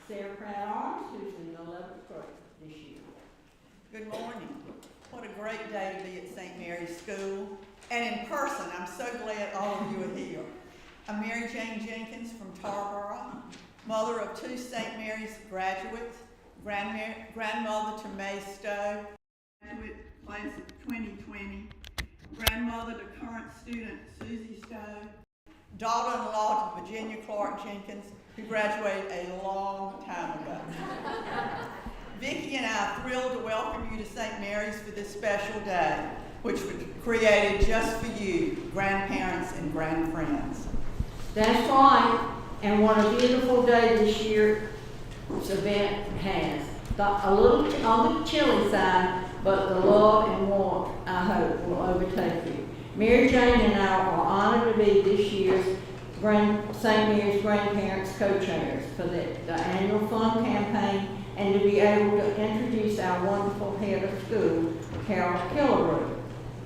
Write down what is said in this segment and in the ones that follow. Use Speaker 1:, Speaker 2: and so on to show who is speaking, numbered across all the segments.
Speaker 1: Sarah Pratt Arms, who's in the 11th grade this year.
Speaker 2: Good morning. What a great day to be at St. Mary's School. And in person, I'm so glad all of you are here. I'm Mary Jane Jenkins from Tarboro, mother of 2 St. Mary's graduates, grandmother to May Stowe, graduate class of 2020, grandmother to current student Susie Stowe, daughter-in-law to Virginia Clark Jenkins, who graduated a long time ago. Vicki and I are thrilled to welcome you to St. Mary's for this special day, which was created just for you, grandparents and grandfriends.
Speaker 1: That's right, and what a beautiful day this year's event has. A little on the chilly side, but the love and warmth, I hope, will overtake you. Mary Jane and I are honored to be this year's St. Mary's Grandparents Co-Chairs for the annual fund campaign and to be able to introduce our wonderful head of school, Carol Killebrew.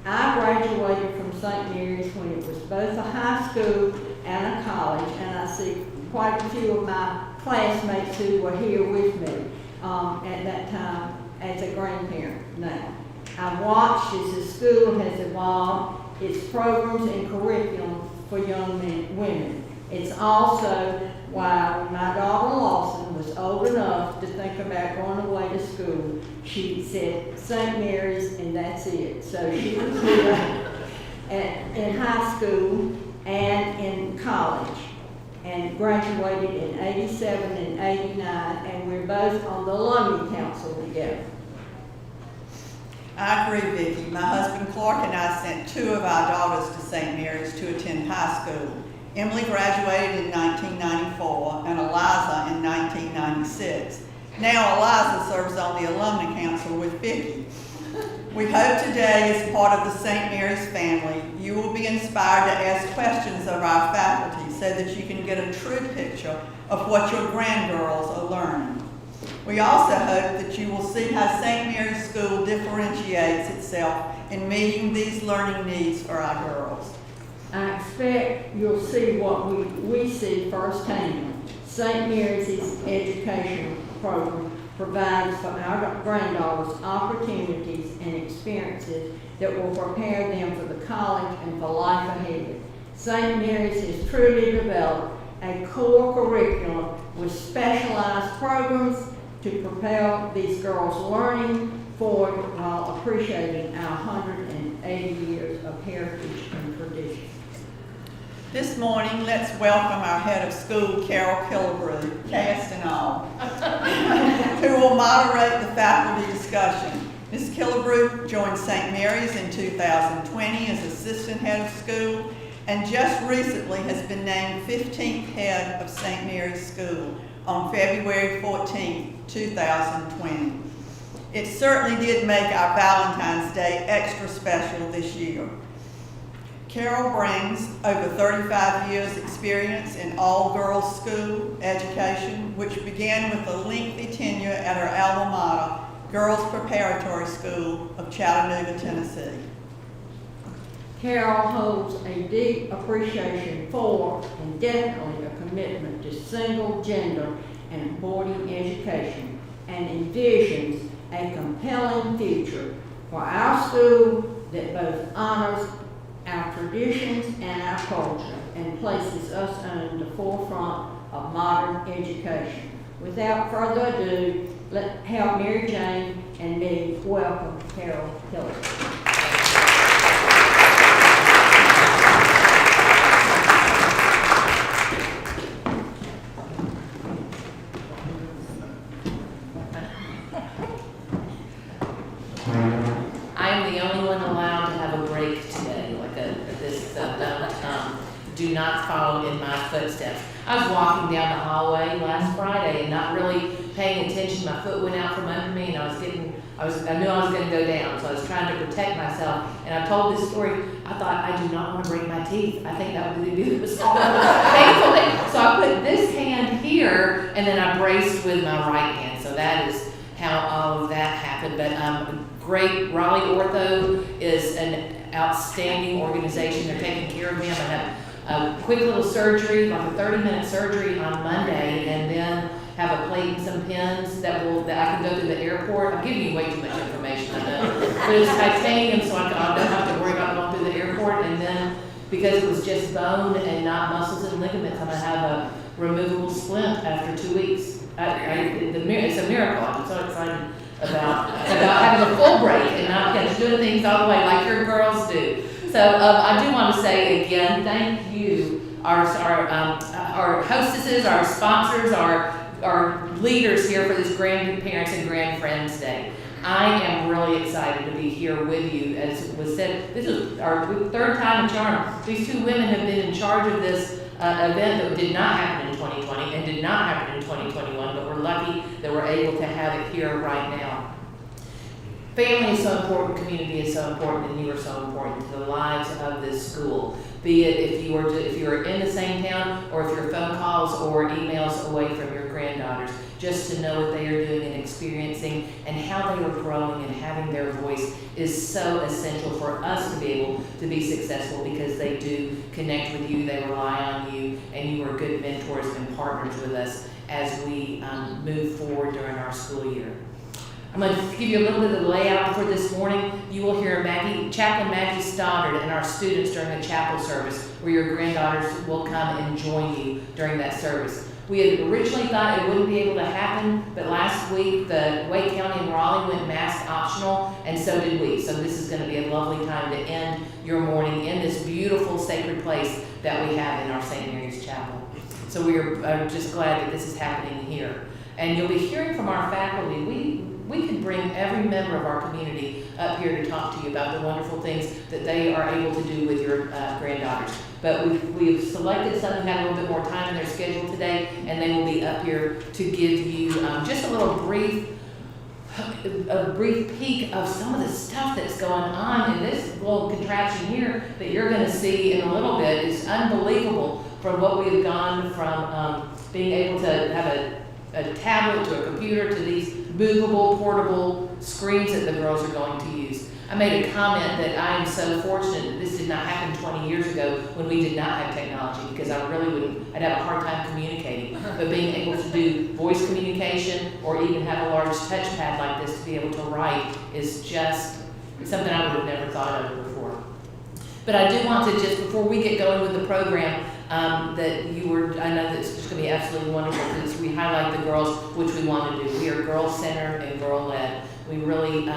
Speaker 1: I graduated from St. Mary's when it was both a high school and a college, and I see quite a few of my classmates who were here with me at that time as a grandparent now. I've watched as the school has evolved its programs and curriculum for young women. It's also why when my daughter Lawson was old enough to think about going away to school, she said St. Mary's and that's it. So she was here in high school and in college and graduated in 87 and 89, and we're both on the alumni council together.
Speaker 2: I agree, Vicki. My husband Clark and I sent 2 of our daughters to St. Mary's to attend high school. Emily graduated in 1994 and Eliza in 1996. Now Eliza serves on the alumni council with Vicki. We hope today, as part of the St. Mary's family, you will be inspired to ask questions of our faculty so that you can get a true picture of what your grandgirls are learning. We also hope that you will see how St. Mary's School differentiates itself in meeting these learning needs for our girls.
Speaker 1: I expect you'll see what we see firsthand. St. Mary's education program provides for our granddaughters opportunities and experiences that will prepare them for the college and for life ahead. St. Mary's has truly developed a core curriculum with specialized programs to propel these girls' learning forward while appreciating our 180 years of heritage and tradition.
Speaker 2: This morning, let's welcome our head of school, Carol Killebrew, cast and all, who will moderate the faculty discussion. Ms. Killebrew joined St. Mary's in 2020 as assistant head of school and just recently has been named 15th head of St. Mary's School on February 14, 2020. It certainly did make our Valentine's Day extra special this year. Carol brings over 35 years experience in all-girls school education, which began with a lengthy tenure at her alma mater, Girls Preparatory School of Chattanooga, Tennessee.
Speaker 1: Carol holds a deep appreciation for and definitely a commitment to single gender and boarding education and envisions a compelling future for our school that both honors our traditions and our culture and places us on the forefront of modern education. Without further ado, let's help Mary Jane and me welcome Carol Killebrew.
Speaker 3: I am the only one allowed to have a break today, do not follow in my footsteps. I was walking down the hallway last Friday and not really paying attention. My foot went out from under me and I knew I was going to go down, so I was trying to protect myself. And I told this story. I thought, I do not want to break my teeth. I think that would be the most painful thing. So I put this hand here and then I braced with my right hand. So that is how all of that happened. But great, Raleigh Ortho is an outstanding organization. They're taking care of me. I'm going to have a quick little surgery, like a 30-minute surgery on Monday, and then have a plate and some pens that I can go to the airport. I'm giving you way too much information, I know. But it's titanium, so I don't have to worry about going through the airport. And then, because it was just bone and not muscles and ligaments, I'm gonna have a removable splint after 2 weeks. It's a miracle. I'm so excited about having a full break and not doing things all the way like your girls do. So I do want to say again, thank you, our hostesses, our sponsors, our leaders here for this Grandparents and Grandfriends Day. I am really excited to be here with you. As was said, this is our third time in charm. These two women have been in charge of this event that did not happen in 2020 and did not happen in 2021, but we're lucky that we're able to have it here right now. Family is so important, community is so important, and you are so important to the lives of this school. Be it if you are in the same town, or if you're phone calls or emails away from your granddaughters, just to know what they are doing and experiencing and how they are growing and having their voice is so essential for us to be able to be successful, because they do connect with you, they rely on you, and you are good mentors and partners with us as we move forward during our school year. I'm going to give you a little bit of the layout for this morning. You will hear Chaplain Maggie Stoddard and our students during the chapel service, where your granddaughters will come and join you during that service. We had originally thought it wouldn't be able to happen, but last week the Wake County and Raleigh went mask optional, and so did we. So this is going to be a lovely time to end your morning in this beautiful sacred place that we have in our St. Mary's Chapel. So we are just glad that this is happening here. And you'll be hearing from our faculty. We could bring every member of our community up here to talk to you about the wonderful things that they are able to do with your granddaughters. But we've selected some who had a little bit more time in their schedule today, and they will be up here to give you just a brief peek of some of the stuff that's going on in this little contraption here that you're going to see in a little bit. Is unbelievable from what we have gone from being able to have a tablet to a computer to these movable, portable screens that the girls are going to use. I made a comment that I am so fortunate that this did not happen 20 years ago when we did not have technology, because I'd have a hard time communicating. But being able to do voice communication or even have a large touchpad like this to be able to write is just something I would have never thought of before. But I do want to, just before we get going with the program, I know that it's just going to be absolutely wonderful, because we highlight the girls, which we want to do. We are girl-centered and girl-led. We really,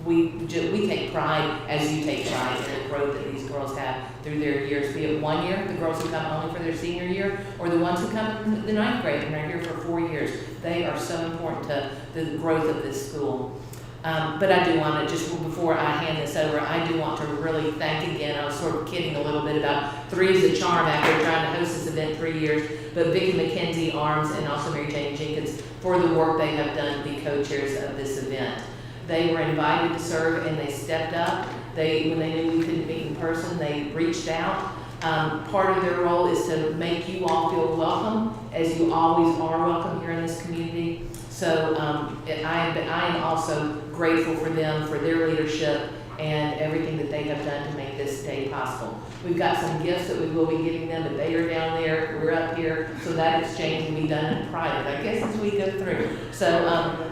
Speaker 3: we take pride, as you take pride, in the growth that these girls have through their years. Be it 1 year, the girls who come only for their senior year, or the ones who come in the 9th grade and are here for 4 years. They are so important to the growth of this school. But I do want to, just before I hand this over, I do want to really thank again. I was sort of kidding a little bit about three's the charm after trying to host this event 3 years, but Vicki McKenzie, Arms, and also Mary Jane Jenkins for the work they have done to be co-chairs of this event. They were invited to serve, and they stepped up. When they knew we couldn't meet in person, they reached out. Part of their role is to make you all feel welcome, as you always are welcome here in this community. So I am also grateful for them, for their leadership and everything that they have done to make this day possible. We've got some gifts that we will be giving them, but they are down there, we're up here, so that exchange will be done in private, I guess, as we go through. So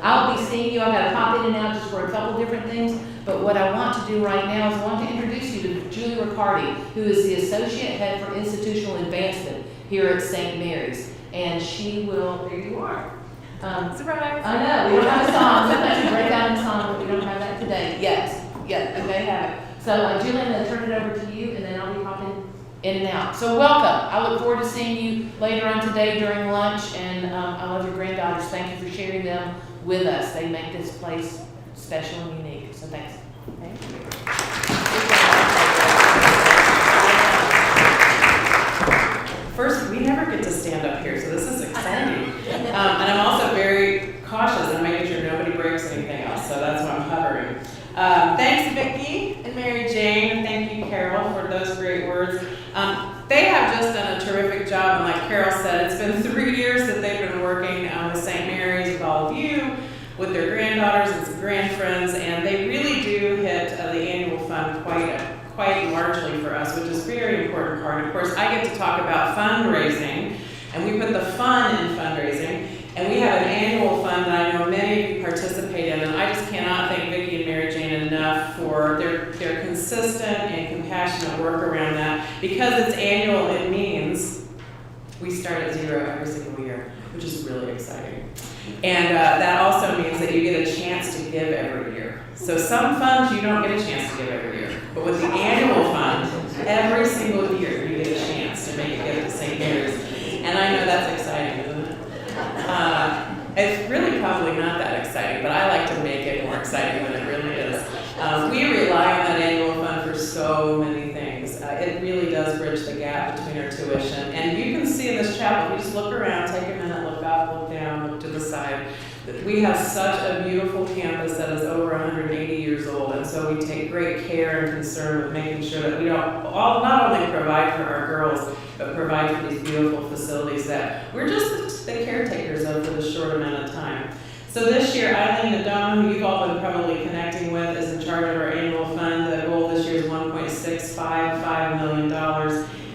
Speaker 3: I'll be seeing you. I've got to pop in and out just for a couple different things, but what I want to do right now is I want to introduce you to Julie Riccardi, who is the Associate Head for Institutional Advancement here at St. Mary's, and she will, there you are.
Speaker 4: Surprise!
Speaker 3: I know, we don't have a song. Sometimes we break out in song, but we don't have that today. Yes, okay, have it. So Julie, I'm going to turn it over to you, and then I'll be popping in and out. So welcome. I look forward to seeing you later on today during lunch, and I love your granddaughters. Thank you for sharing them with us. They make this place special and unique. So thanks. Thank you.
Speaker 4: First, we never get to stand up here, so this is exciting. And I'm also very cautious and making sure nobody breaks anything else, so that's why I'm hovering. Thanks, Vicki and Mary Jane, and thank you, Carol, for those great words. They have just done a terrific job, and like Carol said, it's been 3 years that they've been working with St. Mary's, with all of you, with their granddaughters and some grandfriends, and they really do hit the annual fund quite largely for us, which is a very important part. Of course, I get to talk about fundraising, and we put the fun in fundraising. And we have an annual fund that I know many of you participate in, and I just cannot thank Vicki and Mary Jane enough for their consistent and compassionate work around that. Because it's annual, it means we start at zero every single year, which is really exciting. And that also means that you get a chance to give every year. So some funds you don't get a chance to give every year, but with the annual fund, every single year you get a chance to make a gift to St. Mary's. And I know that's exciting, isn't it? It's really probably not that exciting, but I like to make it more exciting than it really is. We rely on that annual fund for so many things. It really does bridge the gap between our tuition. And you can see in this chapel, if you just look around, take a minute, look up, look down, look to the side, that we have such a beautiful campus that is over 180 years old. And so we take great care and concern with making sure that we don't not only provide for our girls, but provide for these beautiful facilities that we're just the caretakers of for the short amount of time. So this year, Eileen Adon, who you've all been probably connecting with, is in charge of our annual fund. The goal this year is $1.655 million,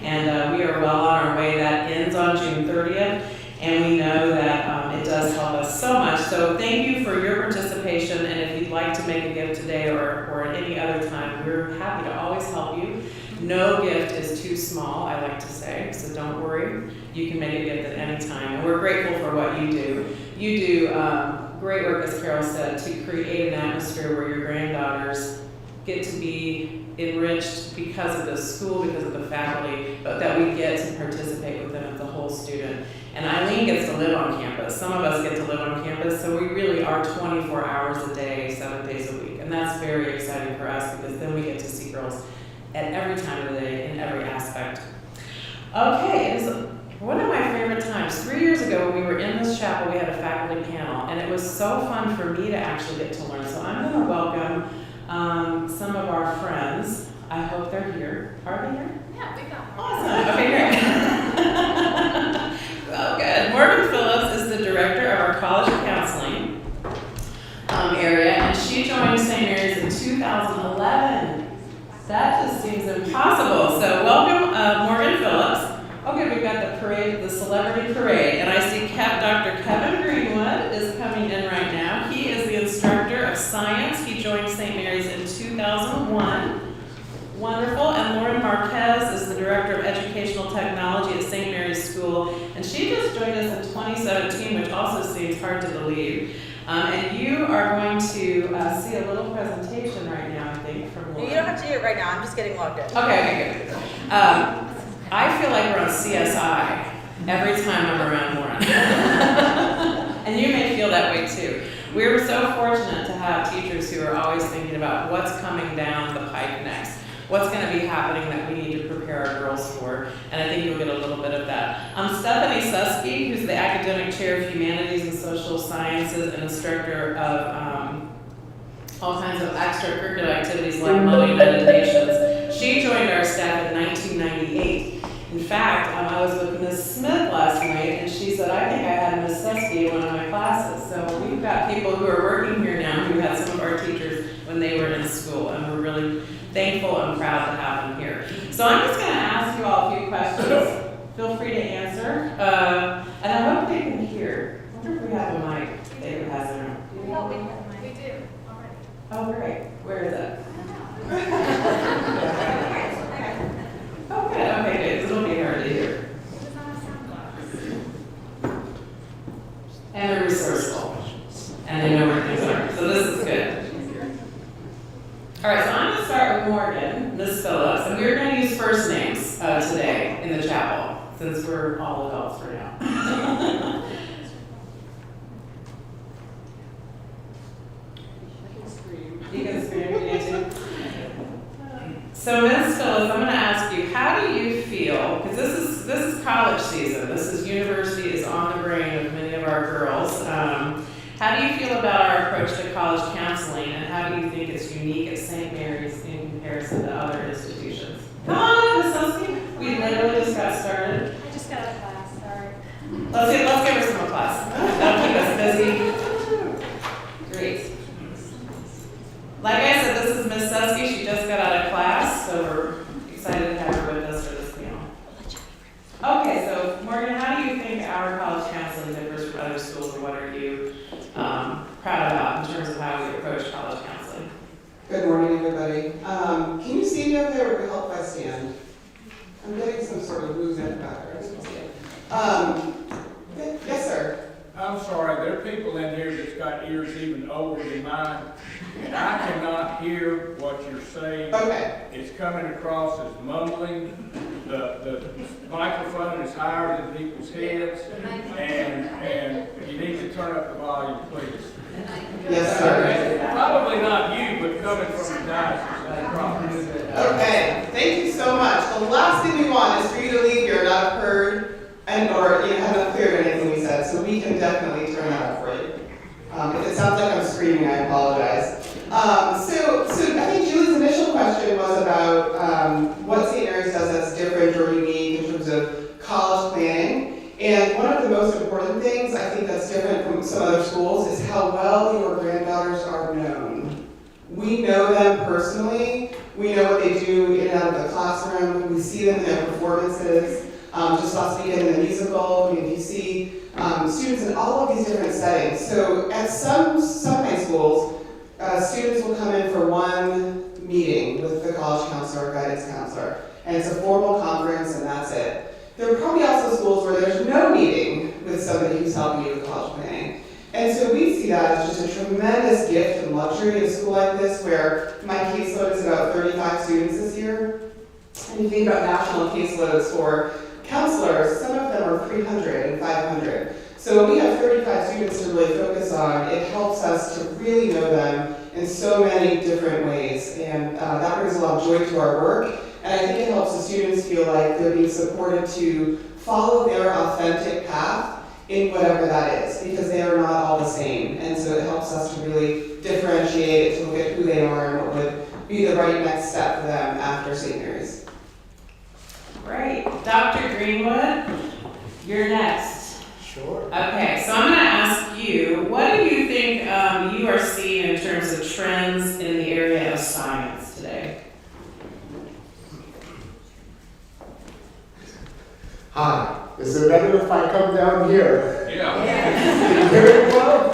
Speaker 4: and we are well on our way. That ends on June 30th, and we know that it does help us so much. So thank you for your participation, and if you'd like to make a gift today or at any other time, we're happy to always help you. No gift is too small, I like to say, so don't worry. You can make a gift at any time, and we're grateful for what you do. You do great work, as Carol said, to create an atmosphere where your granddaughters get to be enriched because of the school, because of the faculty, but that we get to participate with them as a whole student. And Eileen gets to live on campus. Some of us get to live on campus, so we really are 24 hours a day, 7 days a week. And that's very exciting for us because then we get to see girls at every time of the day in every aspect. Okay, it is one of my favorite times. 3 years ago, when we were in this chapel, we had a faculty panel, and it was so fun for me to actually get to learn. So I'm going to welcome some of our friends. I hope they're here. Are they here?
Speaker 5: Yeah, we got her.
Speaker 4: Awesome. Okay, great. Well, good. Morgan Phillips is the director of our college counseling area, and she joined St. Mary's in 2011. That just seems impossible. So welcome, Morgan Phillips. Okay, we've got the parade, the celebrity parade, and I see Dr. Kevin Greenwood is coming in right now. He is the instructor of science. He joined St. Mary's in 2001. Wonderful. And Lauren Marquez is the director of educational technology at St. Mary's School, and she just joined us in 2017, which also seems hard to believe. And you are going to see a little presentation right now, I think, from Lauren.
Speaker 5: You don't have to do it right now. I'm just getting logged in.
Speaker 4: Okay, good. I feel like we're on CSI every time I'm around Lauren. And you may feel that way too. We're so fortunate to have teachers who are always thinking about what's coming down the pike next. What's going to be happening that we need to prepare our girls for, and I think you'll get a little bit of that. Stephanie Susky, who's the Academic Chair of Humanities and Social Sciences and instructor of all kinds of extracurricular activities like Mother Meditations. She joined our staff in 1998. In fact, I was with Ms. Smith last night, and she said, I think I had Ms. Susky in one of my classes. So we've got people who are working here now who had some of our teachers when they were in school, and we're really thankful and proud to have them here. So I'm just going to ask you all a few questions. Feel free to answer. And I hope they can hear. I wonder if we have a mic. David has their own.
Speaker 5: We do already.
Speaker 4: Oh, great. Where is it? Oh, good. Okay, good. It'll be hard to hear. And they're resourceful. And they know where things are. So this is good. All right, so I'm going to start with Morgan, Ms. Phillips, and we're going to use first names today in the chapel, since we're all adults for now. You can scream if you need to. So Ms. Phillips, I'm going to ask you, how do you feel, because this is college season, this is university is on the brain of many of our girls. How do you feel about our approach to college counseling, and how do you think it's unique at St. Mary's in comparison to other institutions? Come on, Ms. Susky. We literally just got started.
Speaker 6: I just got out of class, sorry.
Speaker 4: Let's give her some class. That'll keep us busy. Great. Like I said, this is Ms. Susky. She just got out of class, so we're excited to have her with us for this panel. Okay, so Morgan, how do you think our college counseling differs from other schools
Speaker 6: sorry, there are people in here that's got ears even older than mine, and I cannot hear what you're saying.
Speaker 7: Okay.
Speaker 6: It's coming across as mumbling. The microphone is higher than people's heads, and you need to turn up the volume, please.
Speaker 7: Yes, sir.
Speaker 6: Probably not you, but coming from the diocese, that's a problem.
Speaker 7: Okay, thank you so much. The last thing we want is for you to leave here and not have heard or haven't cleared anything we said, so we can definitely turn that up for you. If it sounds like I'm screaming, I apologize. So I think Julie's initial question was about what St. Mary's does that's different or unique in terms of college planning. And one of the most important things I think that's different from some other schools is how well your granddaughters are known. We know them personally. We know what they do in and out of the classroom. We see them in their performances. Just last weekend in the musical, you see students in all of these different settings. So at some high schools, students will come in for one meeting with the college counselor or guidance counselor, and it's a formal conference and that's it. There are probably also schools where there's no meeting with somebody who's helping you with college planning. And so we see that as just a tremendous gift and luxury in a school like this, where my caseload is about 35 students this year. And you think about national caseloads for counselors, some of them are 300 and 500. So when we have 35 students to really focus on, it helps us to really know them in so many different ways. And that brings a lot of joy to our work. And I think it helps the students feel like they're being supported to follow their authentic path in whatever that is, because they are not all the same. And so it helps us to really differentiate it, to look at who they are and what would be the right next step for them after St. Mary's.
Speaker 4: Great. Dr. Greenwood, you're next.
Speaker 8: Sure.
Speaker 4: Okay, so I'm going to ask you, what do you think you are seeing in terms of trends in the area of science today?
Speaker 8: Hi. Is it better if I come down here?
Speaker 6: Yeah.
Speaker 8: Can you hear me well?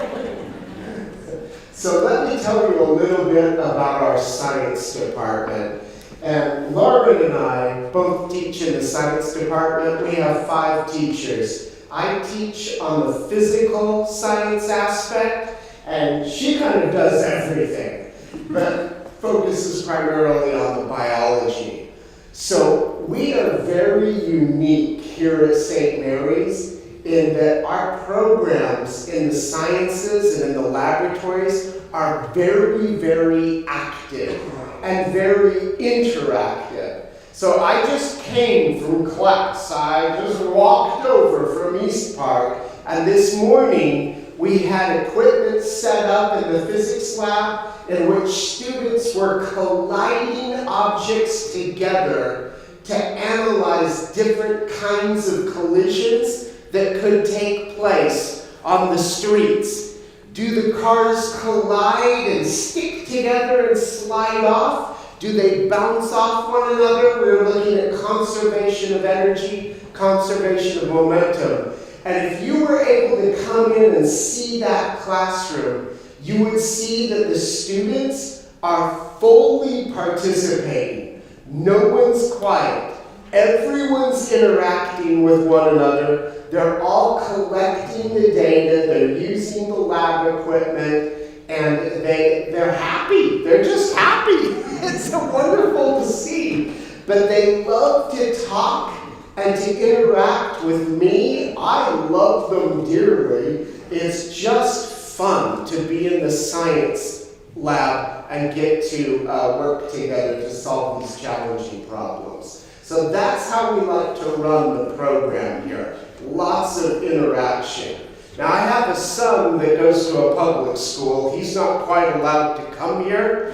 Speaker 8: So let me tell you a little bit about our science department. And Lauren and I both teach in the science department. We have 5 teachers. I teach on the physical science aspect, and she kind of does everything, but focuses primarily on the biology. So we are very unique here at St. Mary's in that our programs in the sciences and in the laboratories are very, very active and very interactive. So I just came from class. I just walked over from East Park, and this morning we had equipment set up in the physics lab in which students were colliding objects together to analyze different kinds of collisions that could take place on the streets. Do the cars collide and stick together and slide off? Do they bounce off one another? We're looking at conservation of energy, conservation of momentum. And if you were able to come in and see that classroom, you would see that the students are fully participating. No one's quiet. Everyone's interacting with one another. They're all collecting the data. They're using the lab equipment. And they're happy. They're just happy. It's wonderful to see. But they love to talk and to interact with me. I love them dearly. It's just fun to be in the science lab and get to work together to solve these challenging problems. So that's how we like to run the program here. Lots of interaction. Now, I have a son that goes to a public school. He's not quite allowed to come here.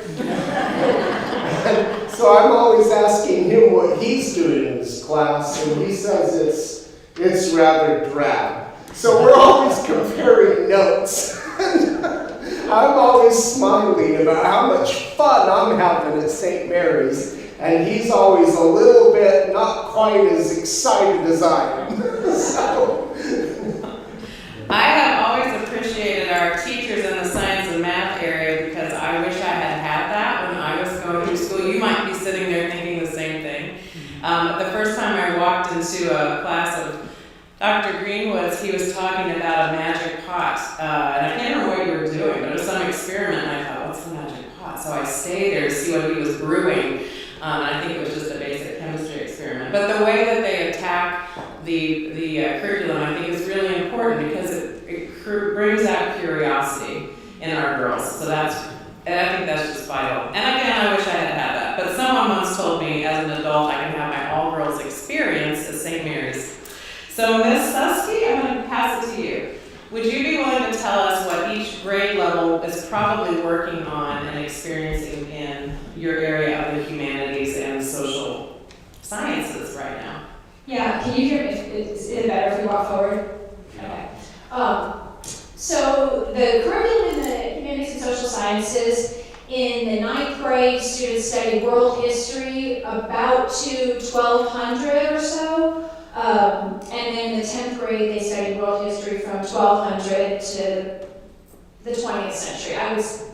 Speaker 8: So I'm always asking him what he's doing in his class, and he says it's rather drab. So we're always comparing notes. I'm always smiling about how much fun I'm having at St. Mary's, and he's always a little bit not quite as excited as I am. So.
Speaker 4: I have always appreciated our teachers in the science and math area because I wish I had had that when I was going through school. You might be sitting there thinking the same thing. The first time I walked into a class of Dr. Greenwood's, he was talking about a magic pot. pot, and I can't remember what you were doing, but it was some experiment, and I thought, what's the magic pot? So I stayed there to see what he was brewing, and I think it was just a basic chemistry experiment. But the way that they attack the curriculum, I think, is really important because it brings out curiosity in our girls. So and I think that's just vital. And again, I wish I had had that. But someone once told me, as an adult, I can have my all-girls experience at St. Mary's. So Ms. Susky, I'm going to pass it to you. Would you be willing to tell us what each grade level is probably working on and experiencing in your area of the humanities and social sciences right now?
Speaker 9: Yeah, can you hear me? Is it better if we walk forward? Okay. So the curriculum in the humanities and social sciences, in the 9th grade, students study world history about to 1200 or so. And then in the 10th grade, they studied world history from 1200 to the 20th century.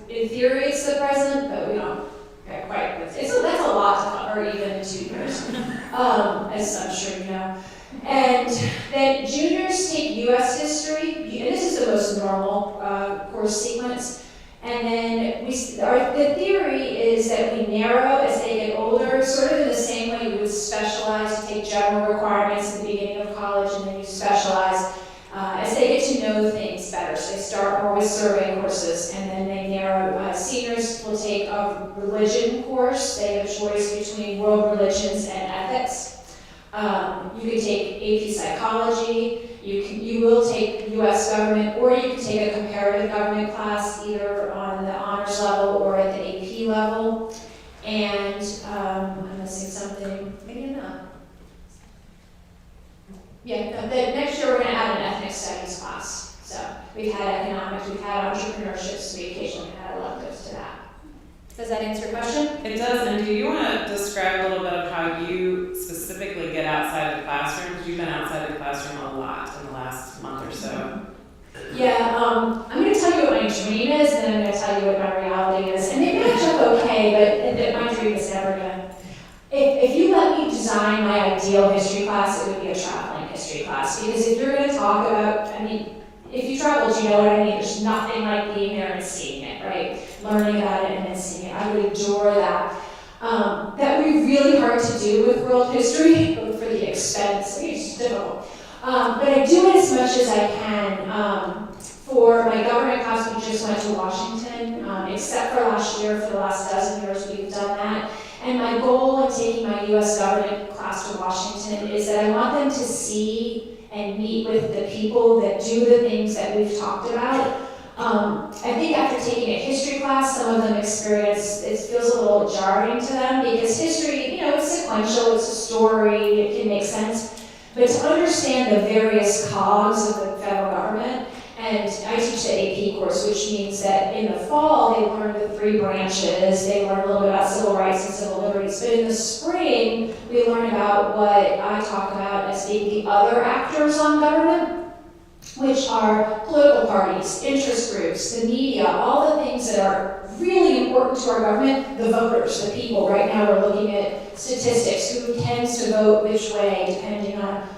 Speaker 9: In theory, it's the present, but we don't quite. That's a lot to cover even in 2 years, as I'm sure you know. And then juniors take U.S. history, and this is the most normal course sequence. And then the theory is that we narrow as they get older, sort of in the same way you would specialize. You take general requirements at the beginning of college, and then you specialize as they get to know things better. So they start more with survey courses, and then they narrow. Seniors will take a religion course. They have a choice between world religions and ethics. You can take AP psychology. You will take U.S. government, or you can take a comparative government class, either on the honors level or at the AP level. And I'm missing something. Maybe I'm not. Yeah, next year we're going to add an ethnic studies class. So we've had economics, we've had entrepreneurship, so we occasionally add electives to that. Does that answer your question?
Speaker 4: It does, and do you want to describe a little bit of how you specifically get outside the classroom? Because you've been outside the classroom a lot in the last month or so.
Speaker 9: Yeah, I'm going to tell you what my dream is, and then I'm going to tell you what my reality is. And they match up okay, but my dream is never going to. If you let me design my ideal history class, it would be a traveling history class. Because if you're going to talk about, if you traveled, you know what I mean. There's nothing like being there and seeing it, right? Learning about it and then seeing it. I would adore that. That would be really hard to do with world history, both for the expense. It's difficult. But I do it as much as I can. For my government class, we just went to Washington. Except for last year, for the last dozen years, we've done that. And my goal in taking my U.S. government class to Washington is that I want them to see and meet with the people that do the things that we've talked about. I think after taking a history class, some of them experience, it feels a little jarring to them because history, it's sequential, it's a story, it can make sense. But to understand the various cogs of the federal government, and I teach the AP course, which means that in the fall, they learn the 3 branches, they learn a little bit about civil rights and civil liberties, but in the spring, we learn about what I talk about as being the other actors on government, which are political parties, interest groups, the media, all the things that are really important to our government, the voters, the people. Right now we're looking at statistics, who tends to vote which way, depending on,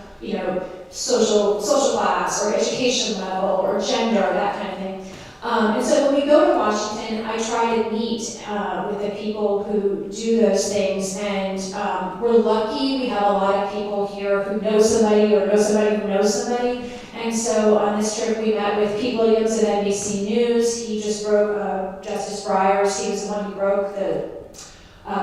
Speaker 9: social class or education level or gender, that kind of thing. And so when we go to Washington, I try to meet with the people who do those things, and we're lucky we have a lot of people here who know somebody or know somebody who knows somebody. And so on this trip, we met with Pete Williams of NBC News. He just broke Justice Breyer's. He was the one who broke the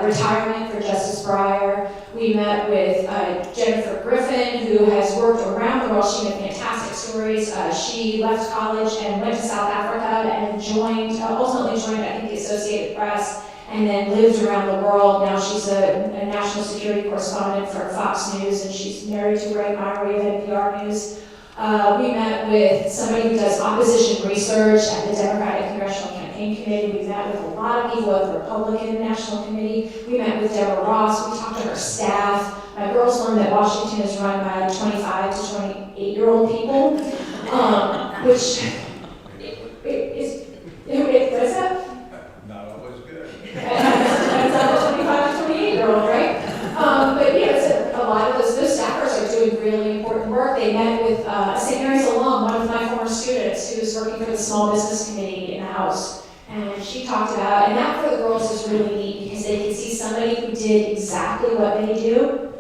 Speaker 9: retirement for Justice Breyer. We met with Jennifer Griffin, who has worked around the world. She had fantastic stories. She left college and went to South Africa and ultimately joined, I think, the Associated Press, and then lived around the world. Now she's a national security correspondent for Fox News, and she's married to Ray Myrie of NPR News. We met with somebody who does opposition research at the Democratic Congressional Campaign Committee. We met with a lot of people at the Republican National Committee. We met with Deborah Ross. We talked to her staff. My girls learned that Washington is run by 25 to 28-year-old people, which what is that?
Speaker 6: Not always good.
Speaker 9: That's not a 25 to 28-year-old, right? But a lot of those staffers are doing really important work. They met with St. Mary's alum, one of my former students, who's working small business committee in the House. And she talked about, and that for the girls is really neat because they can see somebody who did exactly what they do.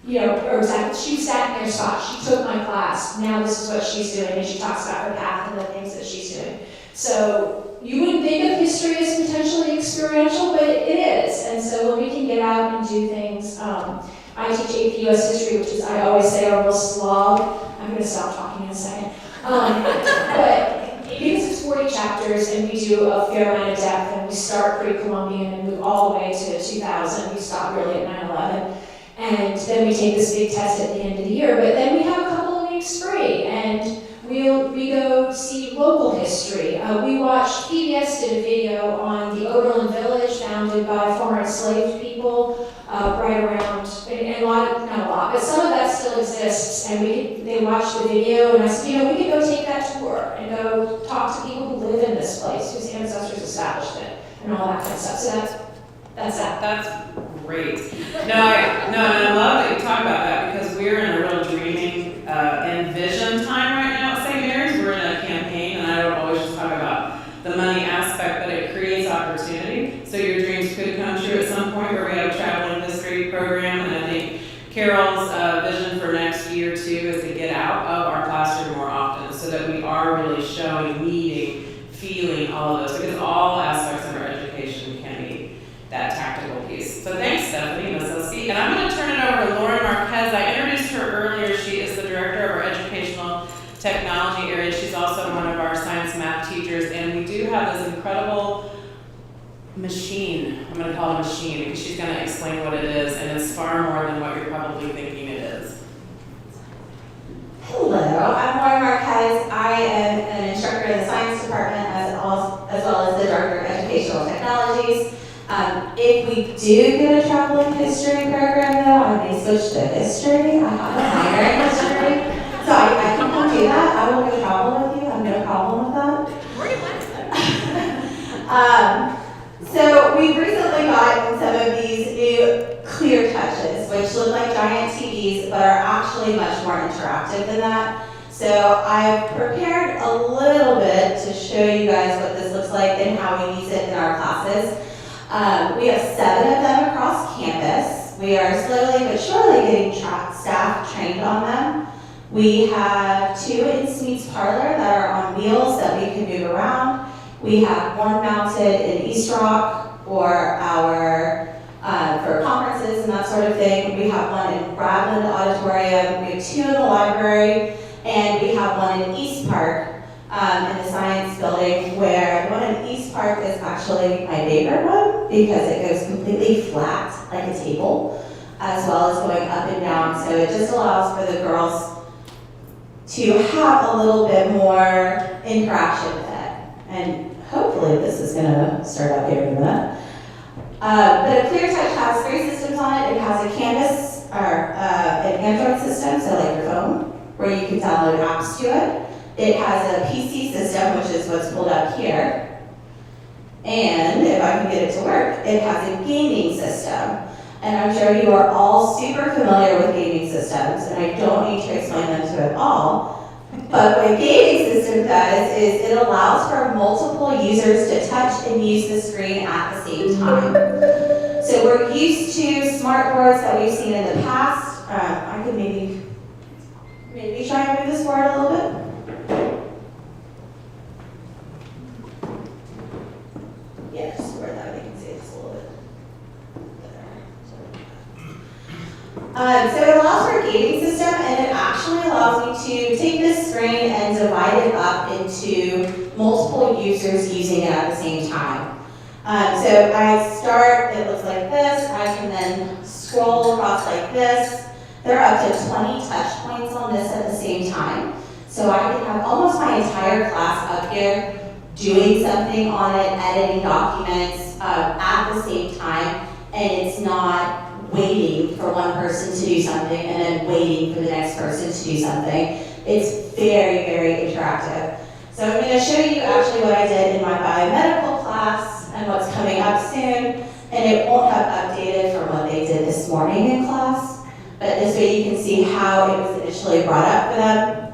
Speaker 9: You know, or exactly, she sat in their spot, she took my class, now this is what she's doing, and she talks about her path and the things that she's doing. So you wouldn't think of history as potentially experiential, but it is. And so when we can get out and do things, I teach AP US history, which is, I always say, our real slog. I'm gonna stop talking in a second. But because it's 40 chapters and we do a fair amount of depth and we start pre-Columbian and move all the way to 2000, we stop really at 9/11. And then we take this big test at the end of the year, but then we have a couple of weeks free, and we go see local history. We watched, PBS did a video on the Oberlin Village founded by former enslaved people, right around, and a lot of, not a lot, but some of that still exists, and they watched the video, and I said, you know, we could go take that tour, and go talk to people who live in this place, whose ancestors established it, and all that kind of stuff. So that's that.
Speaker 4: That's great. No, I love that you talk about that because we're in a real dreaming and vision time right now at St. Mary's. We're in a campaign, and I don't always just talk about the money aspect, but it creates opportunity. So your dreams could come true at some point where we have a traveling history program, and I think Carol's vision for next year too is to get out of our classroom more often so that we are really showing, meeting, feeling all of those, because all aspects of our education can be that tactical piece. So thanks, Stephanie Masowski. And I'm going to turn it over to Lauren Marquez. I introduced her earlier. She is the director of our educational technology area. She's also one of our science math teachers. And we do have this incredible machine. I'm going to call it a machine because she's going to explain what it is. And it's far more than what you're probably thinking it is.
Speaker 10: Hello, I'm Lauren Marquez. I am an instructor in the science department as well as the director of educational technologies. If we do get a traveling history program though, I may switch to history. I have a minor in history. So I can come do that. I will go travel with you. I have no problem with that. So we've recently gotten some of these new clear touches, which look like giant TVs, but are actually much more interactive than that. So I've prepared a little bit to show you guys what this looks like and how we use it in our classes. We have 7 of them across campus. We are slowly but surely getting staff trained on them. We have 2 in Smeets Parlor that are on wheels that we can move around. We have 1 mounted in East Rock for our for conferences and that sort of thing. We have 1 in Bradland Auditorium. We have 2 in the library, and we have 1 in East Park. In the science building, where the one in East Park is actually my favorite one because it goes completely flat like a table, as well as going up and down. So it just allows for the girls to have a little bit more interaction with it. And hopefully this is gonna start up here in a minute. But a ClearTouch has 3 systems on it. It has a Canvas or an Android system, so like your phone, where you can download apps to it. It has a PC system, which is what's pulled up here. And if I can get it to work, it has a gaming system. And I'm sure you are all super familiar with gaming systems, and I don't need to explain them to you at all. But what a gaming system does is it allows for multiple users to touch and use the screen at the same time. So we're used to smart boards that we've seen in the past. I could maybe try and move this board a little bit. Yeah, just where that we can see this a little bit better. So it allows for a gaming system, and it actually allows me to take this screen and divide it up into multiple users using it at the same time. So I start, it looks like this. I can then scroll across like this. There are up to 20 touch points on this at the same time. So I can have almost my entire class up here doing something on it, editing documents at the same time, and it's not waiting for one person to do something and then waiting for the next person to do something. It's very, very interactive. So I'm going to show you actually what I did in my biomedical class and what's coming up soon, and it won't have updated from what they did this morning in class, but this way you can see how it was initially brought up for them.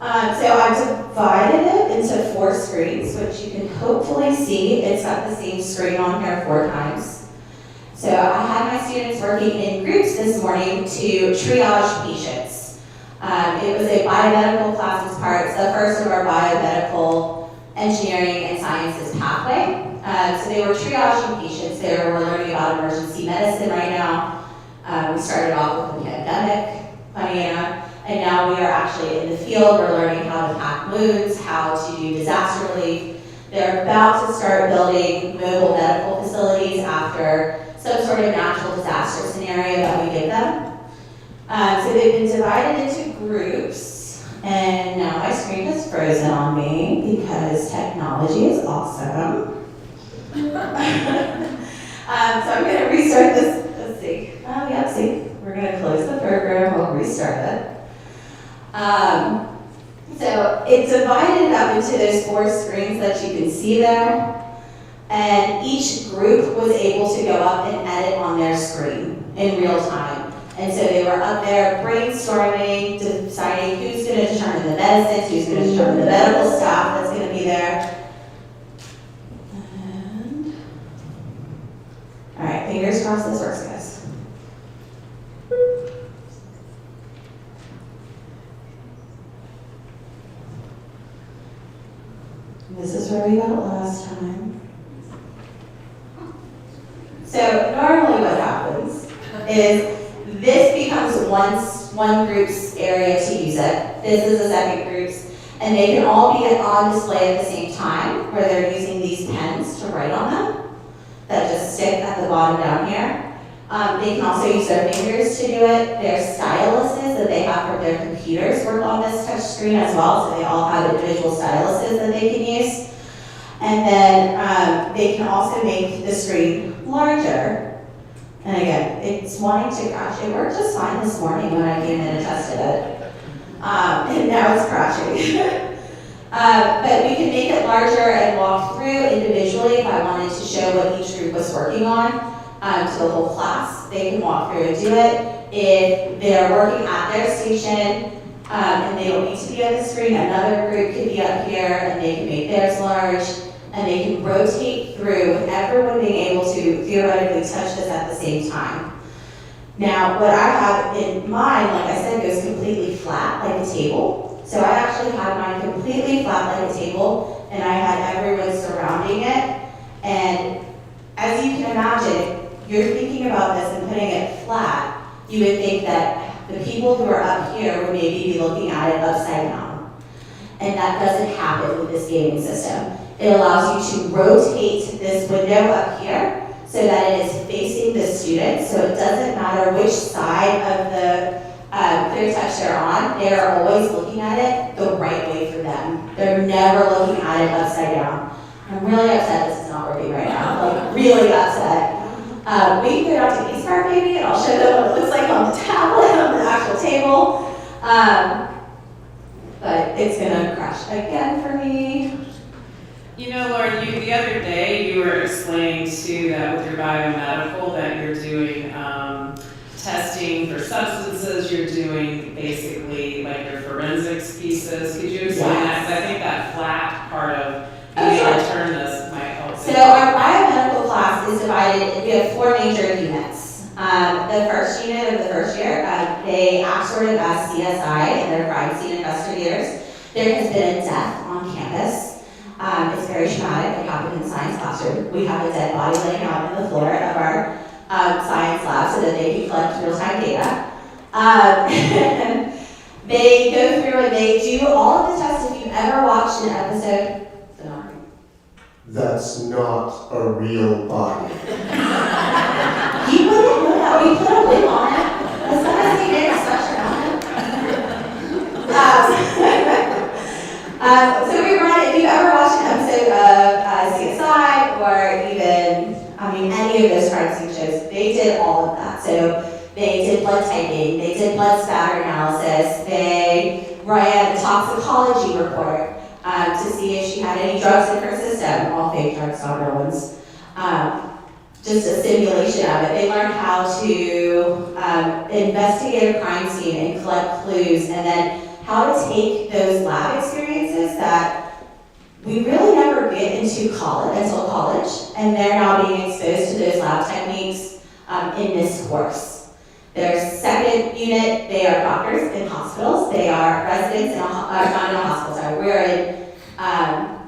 Speaker 10: So I've divided divided it into 4 screens, which you can hopefully see. It's got the same screen on here 4 times. So I had my students working in groups this morning to triage patients. It was a biomedical class as part. It's the first of our biomedical engineering and sciences pathway. So they were triaging patients. They were learning about emergency medicine right now. We started off with the pandemic, funny enough, and now we are actually in the field. We're learning how to pack wounds, how to do disaster relief. They're about to start building mobile medical facilities after some sort of natural disaster scenario that we give them. So they've been divided into groups, and now my screen is frozen on me because technology is awesome. So I'm going to restart this. Let's see. Oh, yeah, see. We're going to close the program. We'll restart it. So it's divided up into those 4 screens that you can see there. And each group was able to go up and edit on their screen in real time. And so they were up there brainstorming, deciding who's going to determine the medicines, who's going to determine the medical staff that's going to be there. And, all right, fingers crossed this works, guys. This is where we got it last time. So normally what happens is this becomes one group's area to use it. This is the second group's. And they can all be on display at the same time, where they're using these pens to write on them that just stick at the bottom down here. They can also use their fingers to do it. Their styluses that they have from their computers work on this touch screen as well, so they all have individual styluses that they can use. And then they can also make the screen larger. And again, it's wanting to crash. It worked just fine this morning when I came in and tested it. And now it's crashing. But we can make it larger and walk through individually if I wanted to show what each group was working on to the whole class. They can walk through and do it. If they're working at their station and they don't need to be on the screen, another group could be up here and they can make theirs large. And they can rotate through with everyone being able to theoretically touch this at the same time. Now, what I have in mine, like I said, goes completely flat like a table. So I actually had mine completely flat like a table, and I had everyone surrounding it. And as you can imagine, you're thinking about this and putting it flat, you would think that the people who are up here would maybe be looking at it upside down. And that doesn't happen with this gaming system. It allows you to rotate this window up here so that it is facing the student, so it doesn't matter which side of the clear touch they're on, they're always looking at it the right way for them. They're never looking at it upside down. I'm really upset this is not working right now, like really upset. We can go down to East Park maybe, and I'll show them what it looks like on the tablet, on the actual table. But it's gonna crash again for me.
Speaker 4: You know, Lauren, the other day you were explaining too that with your biomedical that you're doing testing for substances, you're doing basically like your forensics pieces. Could you explain that? Because I think that flat part of being able to turn this might help.
Speaker 10: So our biomedical class is divided, we have 4 major units. The first unit of the first year, they act sort of as CSI and they're crime scene investigators. There has been a death on campus. It's very traumatic. It happened in the science classroom. We have a dead body laying out on the floor of our science lab so that they can collect real-time data. They go through and they do all of the tests. If you've ever watched an episode,
Speaker 8: That's not a real body.
Speaker 10: you wouldn't know that. We put a wig on it. As long as we did a sweatshirt on it. So we run, if you ever watched an episode of CSI or even, any of those crime scene shows, they did all of that. So they did blood typing, they did blood spatter analysis, they ran a toxicology report to see if she had any drugs in her system, all fake drugs, not real ones. Just a simulation of it. They learned how to investigate a crime scene and collect clues and then how to take those lab experiences that we really never get into college until college, and they're now being exposed to those lab techniques in this course. Their second unit, they are doctors in hospitals. They are residents in not in a hospital, sorry. We're in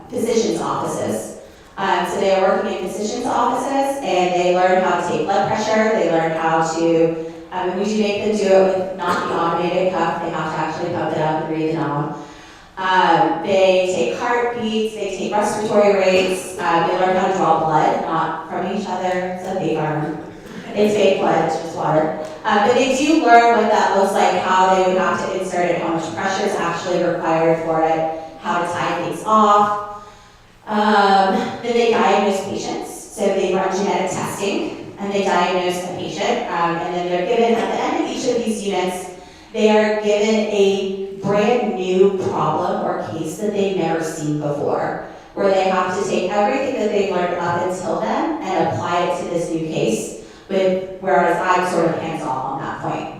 Speaker 10: physicians' offices. So they are working in physicians' offices, and they learn how to take blood pressure. They learn how to, and we do make them do it with not the automated cuff. They have to actually pump it up and breathe it on. They take heartbeats, they take respiratory rates, they learn how to draw blood, not from each other, it's a fake arm. It's fake blood, it's just water. But they do learn what that looks like, how they would have to insert it, how much pressure is actually required for it, how to tie things off. Then they diagnose patients, so they run genetic testing, and they diagnose a patient, and then they're given, at the end of each of these units, they are given a brand new problem or case that they've never seen before, where they have to take everything that they've learned up until then and apply it to this new case, whereas I'm sort of hands-off on that point.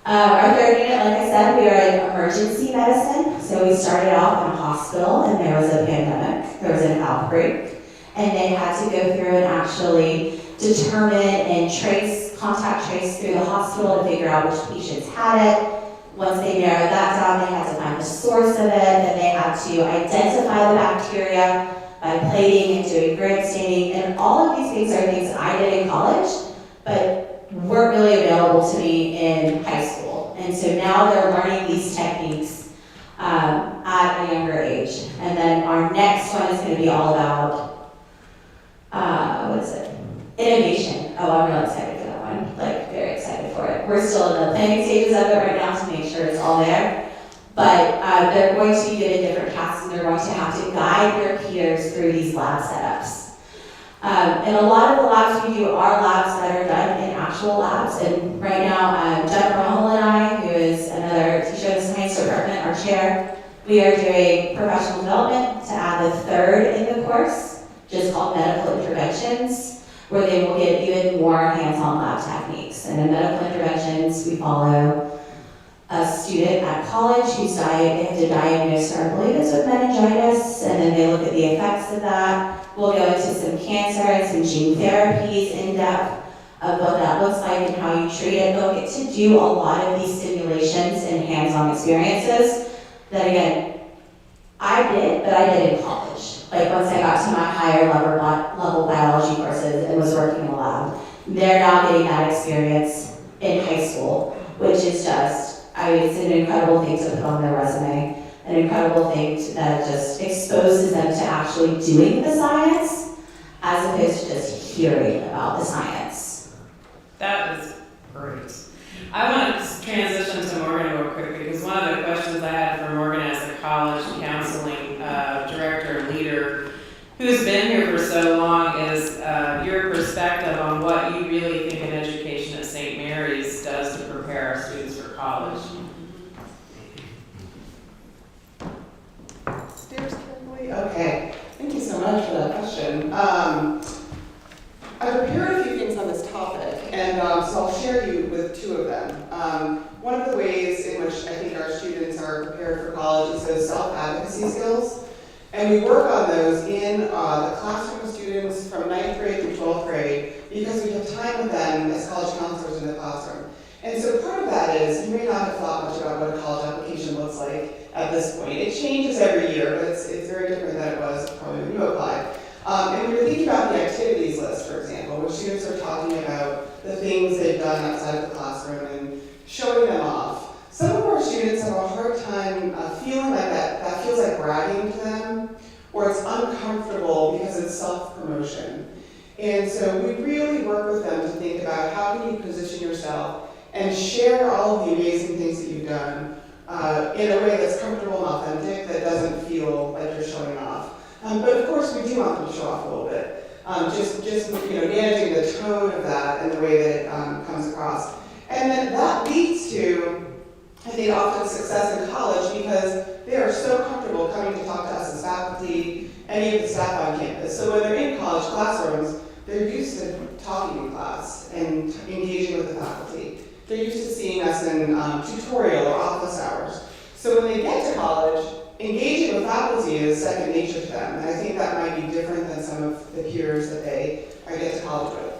Speaker 10: Our third unit, like I said, we are in emergency medicine. So we started off in a hospital and there was a pandemic, there was an outbreak, and they had to go through and actually determine and contact trace through the hospital to figure out which patients had it. Once they narrowed that down, they had to find the source of it, then they had to identify the bacteria by plating and doing gram staining, and all of these things are things that I did in college, but weren't really available to me in high school. And so now they're learning these techniques at a younger age. And then our next one is going to be all about, innovation. Oh, I'm really excited for that one, like very excited for it. We're still in the planning stages of it right now to make sure it's all there. But they're going to be given different tasks, and they're going to have to guide their peers through these lab setups. And a lot of the labs we do are labs that are done in actual labs. And right now, Jennifer Hull and I, who is another teacher in the science department, our chair, we are doing professional development to add the third in the course, just called medical interventions, where they will get even more hands-on lab techniques. And in medical interventions, we follow a student at college who's they have to diagnose her, I believe it's with meningitis, and then they look at the effects of that. We'll go into some cancer and some gene therapies in depth of what that looks like and how you treat it. They'll get to do a lot of these simulations and hands-on experiences that, again, I did, but I did in college. Like once I got to my higher level biology courses and was working in a lab, they're now getting that experience in high school, which is just, it's an incredible thing to put on their resume, an incredible thing that just exposes them to actually doing the science as opposed to just hearing about the science.
Speaker 4: That is great. I want to transition to Morgan real quick because one of the questions I had for Morgan as a college counseling director and leader who's been here for so long is your perspective on what you really think an education at St. Mary's does to prepare our students for college.
Speaker 7: Stairs, Kimberly? Okay, thank you so much for that question. I prepared a few things on this topic, and so I'll share you with two of them. One of the ways in which I think our students are prepared for college is those self-advocacy skills. And we work on those in the classroom with students from 9th grade through 12th grade because we have time with them as college counselors in the classroom. And so part of that is, you may not have thought much about what a college application looks like at this point. It changes every year, but it's very different than it was probably when you applied. And when you're thinking about the activities list, for example, when students are talking about the things they've done outside of the classroom and showing them off, some of our students have a hard time feeling like that feels like bragging to them, or it's uncomfortable because it's self-promotion. And so we really work with them to think about how can you position yourself and share all of the amazing things that you've done in a way that's comfortable and authentic, that doesn't feel like you're showing off. But of course, we do want them to show off a little bit. Just managing the tone of that and the way that it comes across. And then that leads to, I think, often success in college because they are so comfortable coming to talk to us as faculty, any of the staff on campus. So when they're in college classrooms, they're used to talking in class and engaging with the faculty. They're used to seeing us in tutorial or office hours. So when they get to college, engaging with faculty is second nature to them, and I think that might be different than some of the peers that they get to college with.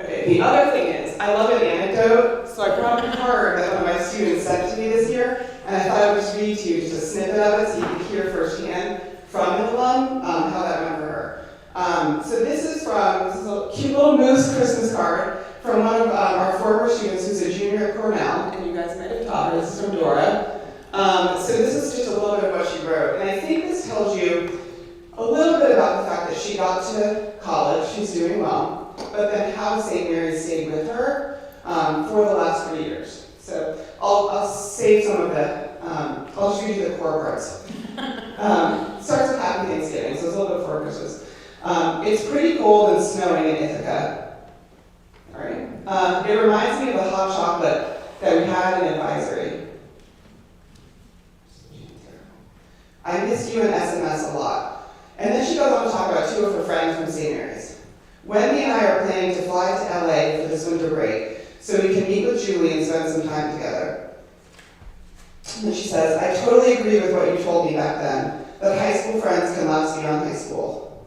Speaker 7: Okay, the other thing is, I love an anecdote, so I brought a card that one of my students sent to me this year, and I thought I would just read to you just a snippet of it so you can hear firsthand from an alum how that went for her. So this is a cute little moose Christmas card from one of our former students who's a junior at Cornell, and you guys might have taught her. This is from Dora. So this is just a little bit of what she wrote, and I think this tells you a little bit about the fact that she got to college, she's doing well, but then how St. Mary's stayed with her for the last 3 years. So I'll save some of the, I'll just read you the core parts. Starts with Happy Thanksgiving, so it's a little bit before Christmas. It's pretty cold and snowing in Ithaca. All right. It reminds me of the hot chocolate that we had in advisory. I miss you in SMS a lot. And then she goes on to talk about two of her friends from St. Mary's. Wendy and I are planning to fly to LA for this winter break so we can meet with Julie and spend some time together. And then she says, I totally agree with what you told me back then, that high school friends can last beyond high school.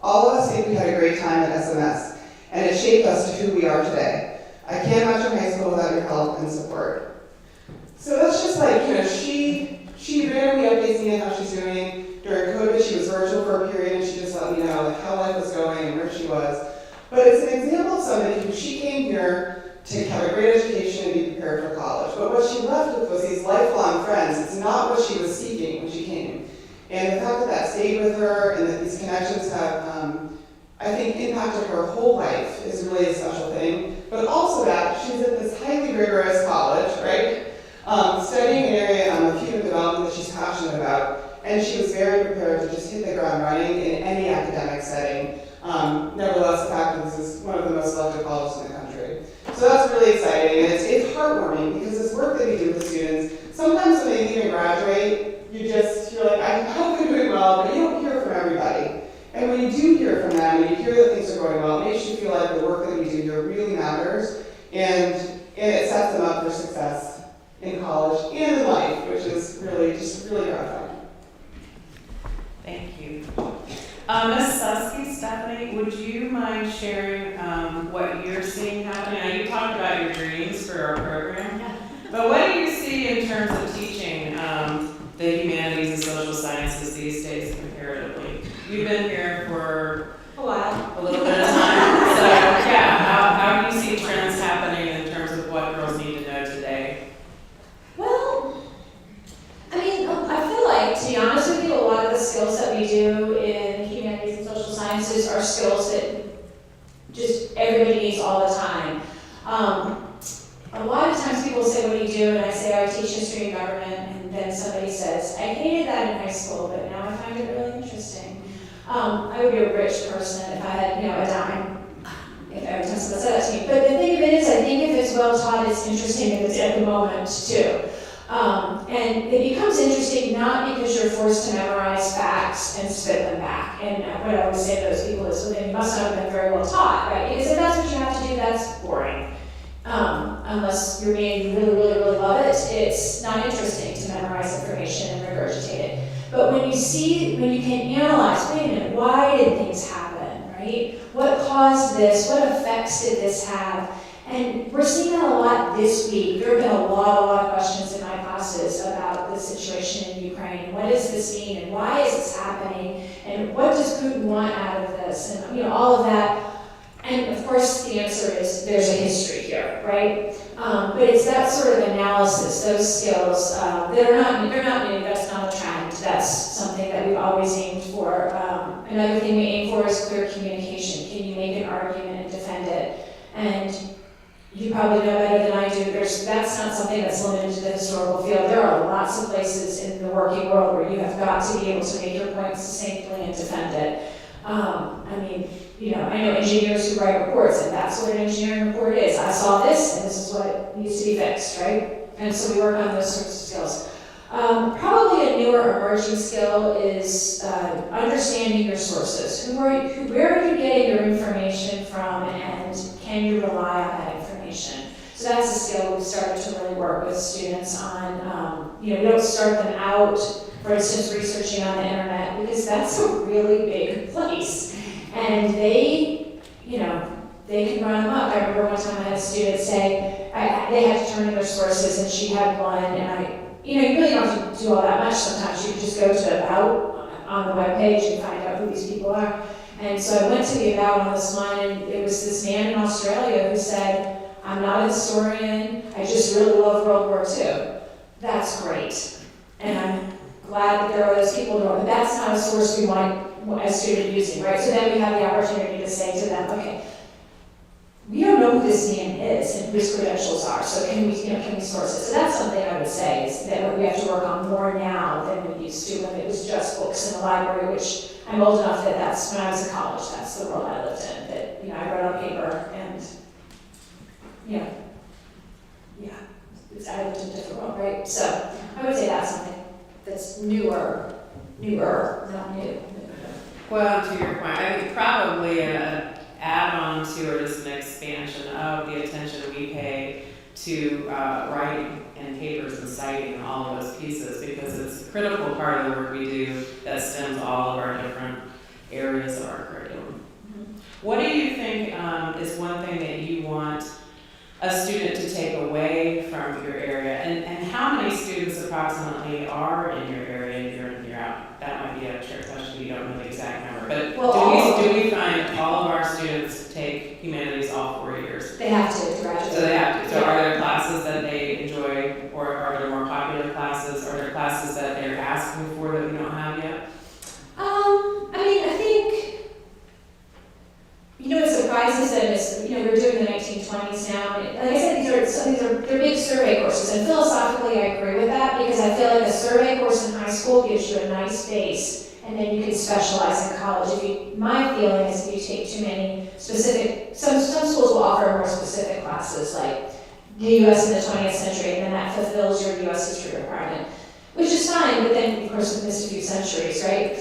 Speaker 7: All of us think we had a great time at SMS, and it shaped us to who we are today. I can't imagine high school without your help and support. So that's just like, she rarely updates me on how she's doing. During COVID, she was virtual for a period, and she just let me know how life was going and where she was. But it's an example of somebody who she came here to have a great education and be prepared for college. But what she left with was these lifelong friends. It's not what she was seeking when she came. And the fact that that stayed with her and that these connections have, I think, impacted her whole life is really a special thing. But also that she's at this highly rigorous college, right? Studying an area of human development that she's passionate about. And she was very prepared to just hit the ground running in any academic setting. Nevertheless, the fact that this is one of the most selected colleges in the country. So that's really exciting, and it's heartwarming because this work that we do with students, sometimes when they leave and graduate, you're like, I hope they're doing well, but you don't hear from everybody. And when you do hear from them, and you hear that things are going well, it makes you feel like the work that we do here really matters, and it sets them up for success in college and in life, which is really gratifying.
Speaker 4: Thank you. Ms. Susky, Stephanie, would you mind sharing what you're seeing happening? Now, you talked about your dreams for our program, but what do you see in terms of teaching the humanities and social sciences these days comparatively? You've been here for
Speaker 9: A while.
Speaker 4: a little bit of time, so yeah, how do you see trends happening in terms of what girls need to know today?
Speaker 9: Well, I mean, I feel like, to be honest with you, a lot of the skills that we do in humanities and social sciences are skills that just everybody needs all the time. A lot of times people say, what do you do? And I say, I teach history and government, and then somebody says, I hated that in high school, but now I find it really interesting. I would be a rich person if I had, a dime, if every time someone said that to me. But the thing of it is, I think if it's well taught, it's interesting if it's at the moment, too. And it becomes interesting not because you're forced to memorize facts and spit them back. And what I always say to those people is, well, then you must not have been very well taught, right? Because if that's what you have to do, that's boring. Unless you're being really, really, really love it, it's not interesting to memorize information and regurgitate it. But when you can analyze, wait a minute, why did things happen, right? What caused this? What effects did this have? And we're seeing that a lot this week. There have been a lot of questions in my classes about the situation in Ukraine. What does this mean? And why is this happening? And what does Putin want out of this? And all of that. And of course, the answer is there's a history here, right? But it's that sort of analysis, those skills, they're not new. That's not a trend. That's something that we've always aimed for. Another thing we aim for is clear communication. Can you make an argument and defend it? And you probably know better than I do. That's not something that's limited to the historical field. There are lots of places in the working world where you have got to be able to make your points succinctly and defend it. I know engineers who write reports, and that's what an engineering report is. I saw this, and this is what needs to be fixed, right? And so we work on those sorts of skills. Probably a newer emerging skill is understanding your sources. Where are you getting your information from, and can you rely on that information? So that's a skill we've started to really work with students on. We don't start them out, for instance, researching on the internet, because that's a really big place. And they can run amok. I remember one time I had a student say, they had to turn in their sources, and she had one, and you really don't have to do all that much sometimes. You can just go to About on the webpage and find out who these people are. And so I went to the About on this one, and it was this man in Australia who said, I'm not a historian, I just really love World War II. That's great. And I'm glad that there are those people doing it, but that's not a source we want a student using, right? So then we have the opportunity to say to them, okay, we don't know who this man is and who his credentials are, so can we source it? So that's something I would say is that we have to work on more now than we used to when it was just books in the library, which I'm old enough that that's when I was in college, that's the world I lived in, that I read on paper and I lived in a different world, right? So I would say that's something that's newer, not new.
Speaker 4: Well, to your point, I think probably an add-on to or just an expansion of the attention we pay to writing and papers and citing and all of those pieces, because it's a critical part of the work we do that stems all of our different areas of our curriculum. Mm-hmm. What do you think is one thing that you want a student to take away from your area? And how many students approximately are in your area year in, year out? That might be a trick question, you don't know the exact number. But do we find all of our students take humanities all 4 years?
Speaker 9: They have to graduate.
Speaker 4: So they have to. So are there classes that they enjoy, or are there more popular classes? Are there classes that they're asking for that we don't have yet?
Speaker 9: I think, what surprises them is, we're doing the 1920s now, and like I said, they're big survey courses, and philosophically I agree with that, because I feel like a survey course in high school gives you a nice base, and then you can specialize in college. My feeling is if you take too many specific, some schools will offer more specific classes, like the U.S. in the 20th century, and then that fulfills your U.S. history requirement, which is fine, but then, of course, we've missed a few centuries, right?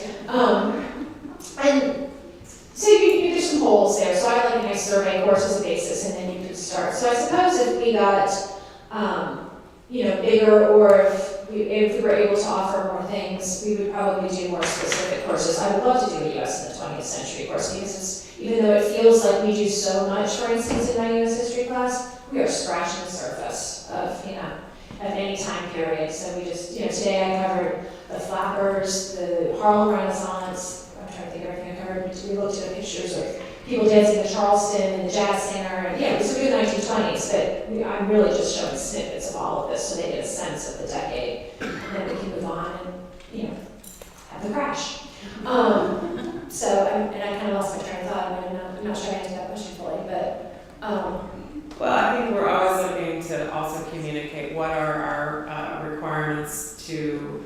Speaker 9: And so you do some holes there. So I like a nice survey course as a basis, and then you can start. So I suppose if we got, bigger, or if we were able to offer more things, we would probably do more specific courses. I would love to do a U.S. in the 20th century course, because even though it feels like we do so much, for instance, in my U.S. history class, we are scratching the surface of any time period. So we just, today I covered the Flappers, the Harlem Renaissance. I'm trying to think of everything I covered. We looked at pictures of people dancing in Charleston and the jazz singer. And it was through the 1920s, but I'm really just showing snippets of all of this so they get a sense of the decade. And then we can move on and, have the crash. And I kind of lost my train of thought. I'm not sure I answered that question fully, but.
Speaker 4: Well, I think we're always looking to also communicate what are our requirements to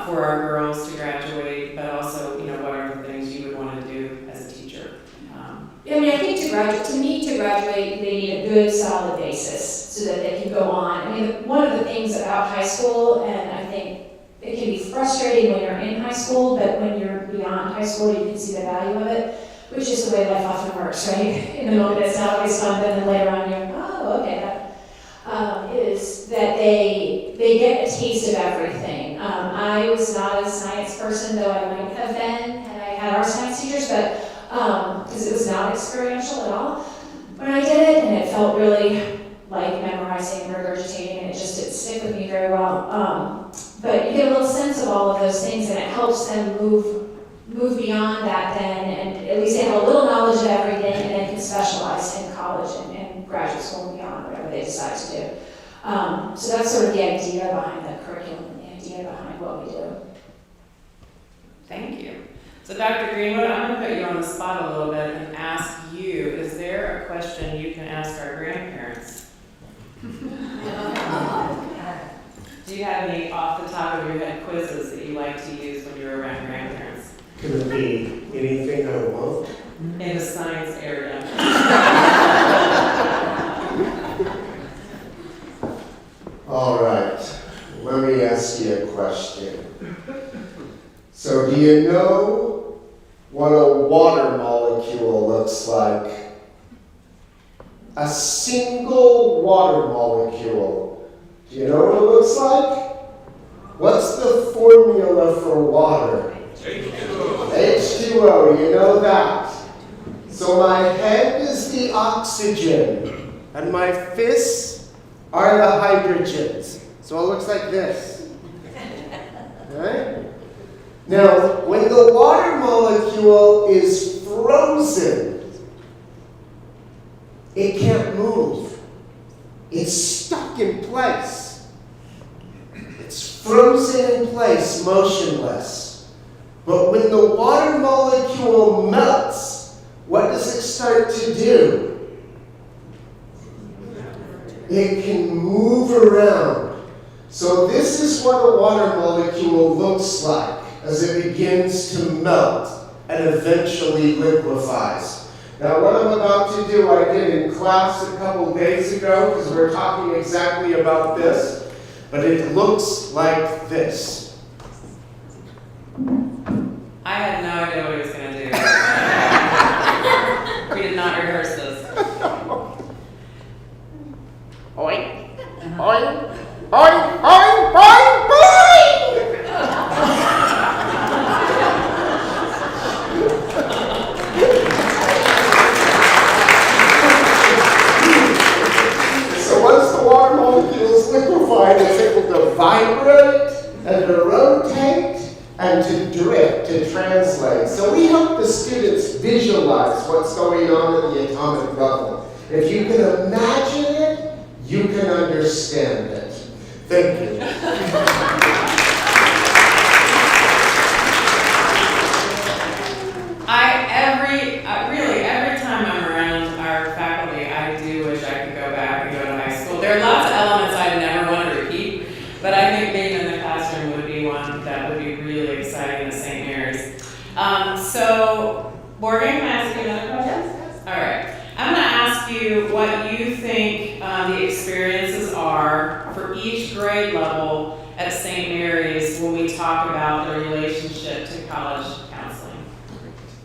Speaker 4: for our girls to graduate, but also, what are the things you would want to do as a teacher?
Speaker 9: I think to graduate, they need a good, solid basis so that they can go on. One of the things about high school, and I think it can be frustrating when you're in high school, but when you're beyond high school, you can see the value of it, which is the way life often works, right? In the moment, it's not always fun, but then later on, you're, oh, okay, is that they get a taste of everything. I was not a science person, though I might have been had I had our science teachers, but because it was not experiential at all when I did it, and it felt really like memorizing and regurgitating, and it just didn't stick with me very well. But you get a little sense of all of those things, and it helps them move beyond that then, and at least they have a little knowledge of everything, and then can specialize in college and graduate school and beyond, whatever they decide to do. So that's sort of the idea behind the curriculum and the idea behind what we do.
Speaker 4: Thank you. So Dr. Greenwood, I'm going to put you on the spot a little bit and ask you, is there a question you can ask our grandparents? Do you have any off the top of your head quizzes that you like to use when you're around grandparents?
Speaker 8: Could it be anything I want?
Speaker 4: In the science area.
Speaker 8: All right, let me ask you a question. So do you know what a water molecule looks like? a single water molecule. Do you know what it looks like? What's the formula for water?
Speaker 6: H2O.
Speaker 8: H2O, you know that. So my head is the oxygen, and my fists are the hydrogens. So it looks like this. Right? Now, when the water molecule is frozen, it can't move. It's stuck in place. It's frozen in place, motionless. But when the water molecule melts, what does it start to do? It can move around. So this is what a water molecule looks like as it begins to melt and eventually liquefies. Now what I'm about to do, I did in class a couple days ago because we're talking exactly about this, but it looks like this.
Speaker 4: I had no idea what he was going to do. We did not rehearse this.
Speaker 8: Oink, oink, oink, oink, oink, oink! So once the water molecule is liquefied, it's able to vibrate and to rotate and to drift, to translate. So we help the students visualize what's going on at the atomic level. If you can imagine it, you can understand it. Thank you.
Speaker 4: Every time I'm around our faculty, I do wish I could go back and go to high school. There are lots of elements I'd never want to repeat, but I think being in the classroom would be one that would be really exciting at St. Mary's. So, Morgan, can I ask you another question? Yes. All right. I'm going to ask you what you think the experiences are for each grade level at St. Mary's when we talk about the relationship to college counseling.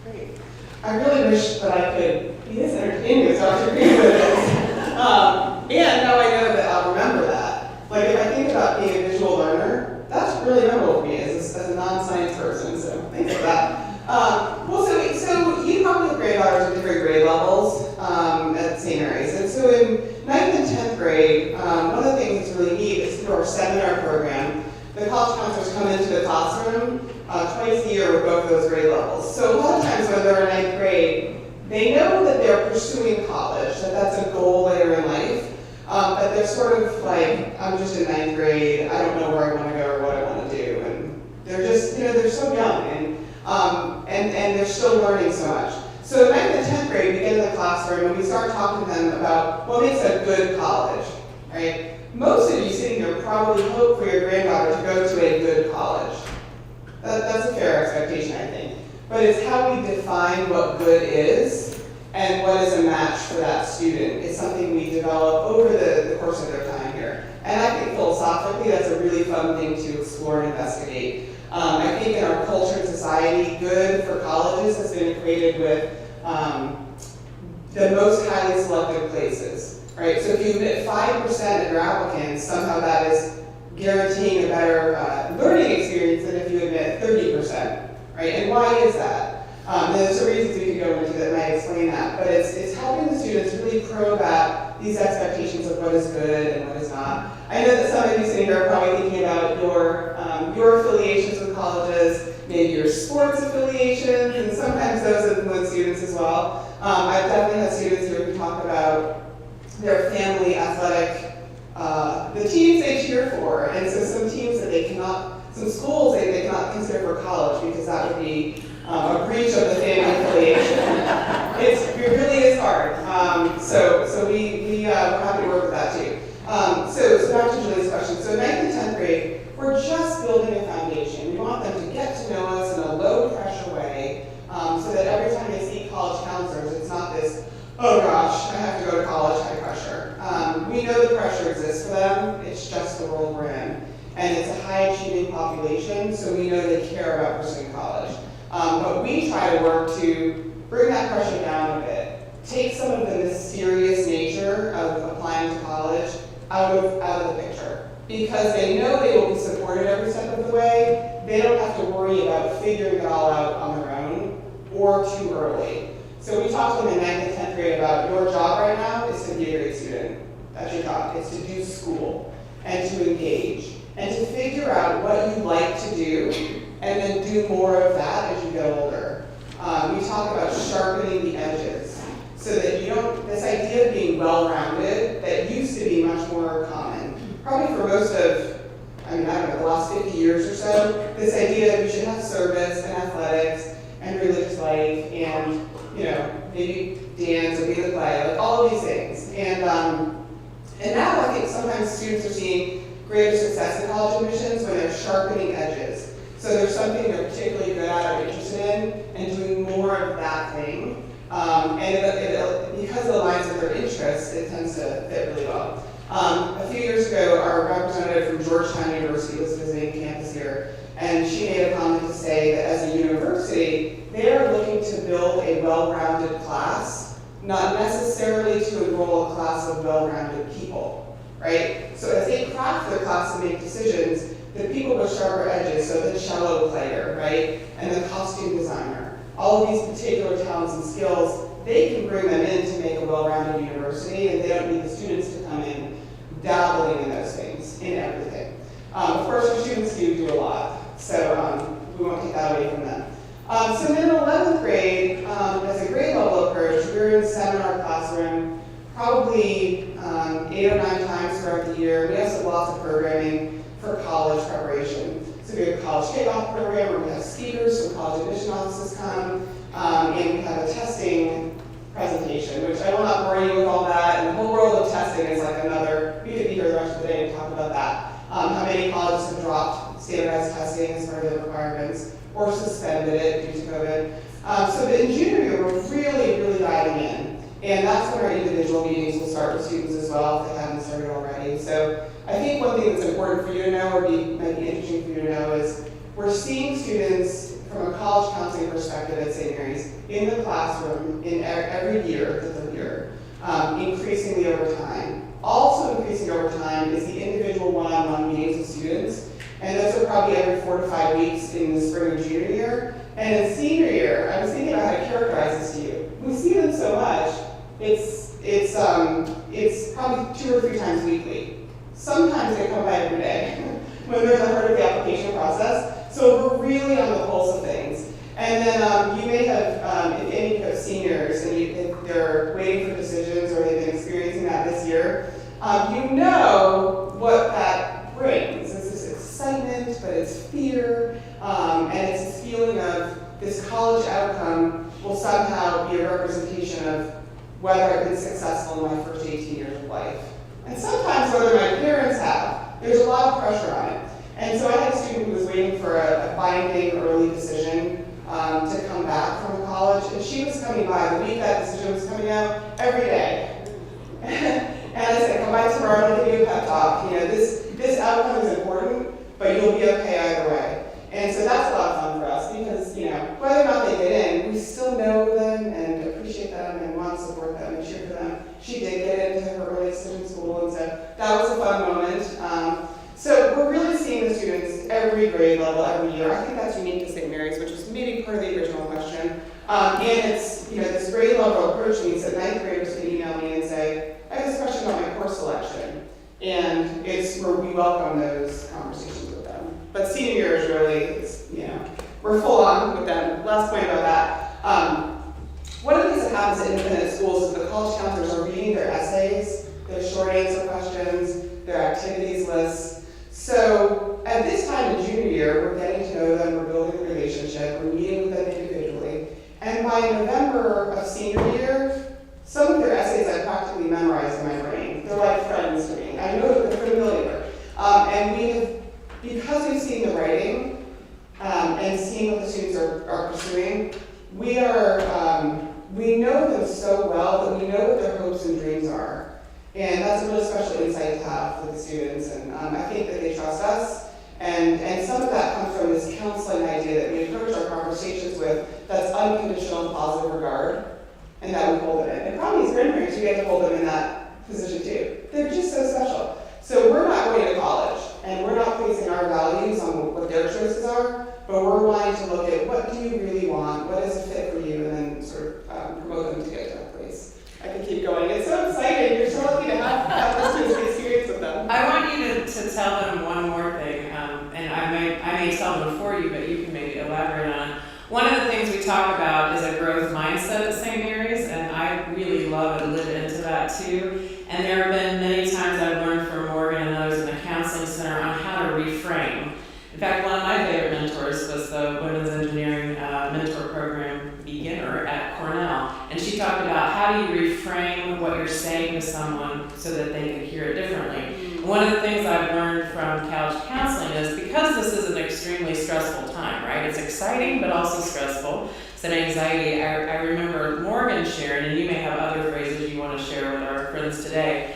Speaker 7: Great. I really wish that I could be as entertaining as Dr. Greenwood is. And now I know that I'll remember that. Like if I think about being a visual learner, that's really memorable for me as a non-science person, so thanks for that. So you probably have grade daughters at different grade levels at St. Mary's. And so in 9th and 10th grade, one of the things that's really neat is through our seminar program, the college counselors come into the classroom twice a year with both those grade levels. So a lot of times when they're in 9th grade, they know that they're pursuing college, that that's a goal later in life, but they're sort of like, I'm just in 9th grade, I don't know where I want to go or what I want to do. And they're just, they're so young and they're still learning so much. So 9th and 10th grade, we get in the classroom and we start talking to them about what makes a good college, right? Most of you sitting here probably hope for your granddaughter to go to a good college. That's a fair expectation, I think. But it's how we define what good is and what is a match for that student. It's something we develop over the course of their time here. And I think philosophically, that's a really fun thing to explore and investigate. I think in our culture and society, good for colleges has been equated with the most highly selected places, right? So if you admit 5% of your applicants, somehow that is guaranteeing a better learning experience than if you admit 30%, right? And why is that? There's some reasons we could go into that might explain that, but it's helping the students really probe at these expectations of what is good and what is not. I know that some of you sitting here are probably thinking about your affiliations with colleges, maybe your sports affiliations, and sometimes those influence students as well. I've definitely had students here who talk about their family athletic, the teams they cheer for, and so some teams that some schools they cannot consider for college because that would be a breach of the family affiliation. It really is hard. So we're happy to work with that too. So back to Julie's question. So 9th and 10th grade, we're just building a foundation. We want them to get to know us in a low pressure way, so that every time they see college counselors, it's not this, oh gosh, I have to go to college, high pressure. We know the pressure exists for them. It's just the world we're in. And it's a high achieving population, so we know they care about pursuing college. But we try to work to bring that pressure down a bit. Take some of the mysterious nature applying to college out of the picture. Because they know they will be supported every step of the way, they don't have to worry about figuring it all out on their own or too early. So we talked to them in 9th and 10th grade about your job right now is to be a great student. That's your job. It's to do school and to engage and to figure out what you like to do and then do more of that as you get older. We talk about sharpening the edges so that you don't, this idea of being well-rounded that used to be much more common. Probably for most of, I don't know, the last 50 years or so, this idea that we should have service and athletics and religious life and, maybe dance or be in the play, like all of these things. And now I think sometimes students are seeing greater success in college admissions when they're sharpening edges. So there's something they're particularly good at or interested in and doing more of that thing. Because it aligns with their interests, it tends to fit really well. A few years ago, our representative from Georgetown University was visiting campus here, and she made a comment to say that as a university, they are looking to build a well-rounded class, not necessarily to enroll a class of well-rounded people, right? So as they craft their class and make decisions, the people with sharper edges, so the cello player, right, and the costume designer, all of these particular talents and skills, they can bring them in to make a well-rounded university, and they don't need the students to come in dabbling in those things, in everything. Of course, our students do a lot, so we won't take that away from them. So then in 11th grade, as a grade level approach, we're in seminar classroom probably 8 or 9 times throughout the year. We also have lots of programming for college preparation. So we have a college kickoff program where we have speakers from college admission offices come, and we have a testing presentation, which I will not bore you with all that. And the whole world of testing is like another, we could be here the rest of the day and talk about that. How many colleges have dropped standardized testing as part of the requirements or suspended it due to COVID. So in junior year, we're really diving in. And that's when our individual meetings will start with students as well if they haven't started already. So I think one thing that's important for you to know or might be interesting for you to know is we're seeing students from a college counseling perspective at St. Mary's in the classroom in every year, the third year, increasingly over time. Also increasing over time is the individual one-on-one meetings with students, and those are probably every 4 to 5 weeks in the spring and junior year. And in senior year, I was thinking about how to characterize this to you. We see them so much, it's probably 2 or 3 times weekly. Sometimes they come by every day when they're in the heart of the application process. So we're really on the pulse of things. And then you may have, if any of seniors and if they're waiting for decisions or they've been experiencing that this year, you know what that brings. It's this excitement, but it's fear, and it's this feeling of this college outcome will somehow be a representation of whether I've been successful in my first 18 years of life. And sometimes whether my parents have, there's a lot of pressure on it. And so I had a student who was waiting for a binding early decision to come back from college, and she was coming by the week that decision was coming out every day. And I said, come by tomorrow and I'll give you a pep talk. This outcome is important, but you'll be okay either way. And so that's a lot of fun for us because, whether or not they get in, we still know them and appreciate them and want to support them and cheer for them. She did get into her early decision school, and so that was a fun moment. So we're really seeing the students every grade level, every year. I think that's unique to St. Mary's, which is maybe part of the original question. And it's, this grade level approach means that 9th graders can email me and say, I have this question about my course selection. And it's where we welcome those conversations with them. But senior year is really, we're full on with them. Last point about that. One of the things that happens at independent schools is the college counselors are reading their essays, their short answer questions, their activities lists. So at this time in junior year, we're getting to know them, we're building a relationship, we're meeting with them individually. And by November of senior year, some of their essays I practically memorized in my brain. They're like friends to me. I know that they're familiar. And we have, because we've seen the writing and seen what the students are pursuing, we know them so well that we know what their hopes and dreams are. And that's a really special insight to have with the students, and I think that they trust us. And some of that comes from this counseling idea that we approach our conversations with that's unconditional positive regard, and that we hold them in. And probably as grandparents, you get to hold them in that position too. they're just so special. So we're not going to college, and we're not placing our values on what their choices are, but we're wanting to look at what do you really want, what is a fit for you, and then sort of promote them to get to that place. I can keep going. It's so exciting. You're so lucky to have this students experience with them.
Speaker 4: I want you to tell them one more thing, and I may tell them for you, but you can maybe elaborate on it. One of the things we talk about is a growth mindset at St. Mary's, and I really love and live into that too. And there have been many times I've learned from Morgan and others in the counseling center on how to reframe. In fact, one of my favorite mentors was the Women's Engineering Mentor Program beginner at Cornell. And she talked about how do you reframe what you're saying to someone so that they can hear it differently. And one of the things I've learned from college counseling is because this is an extremely stressful time, right? It's exciting, but also stressful. It's an anxiety. I remember Morgan sharing, and you may have other phrases you want to share with our friends today,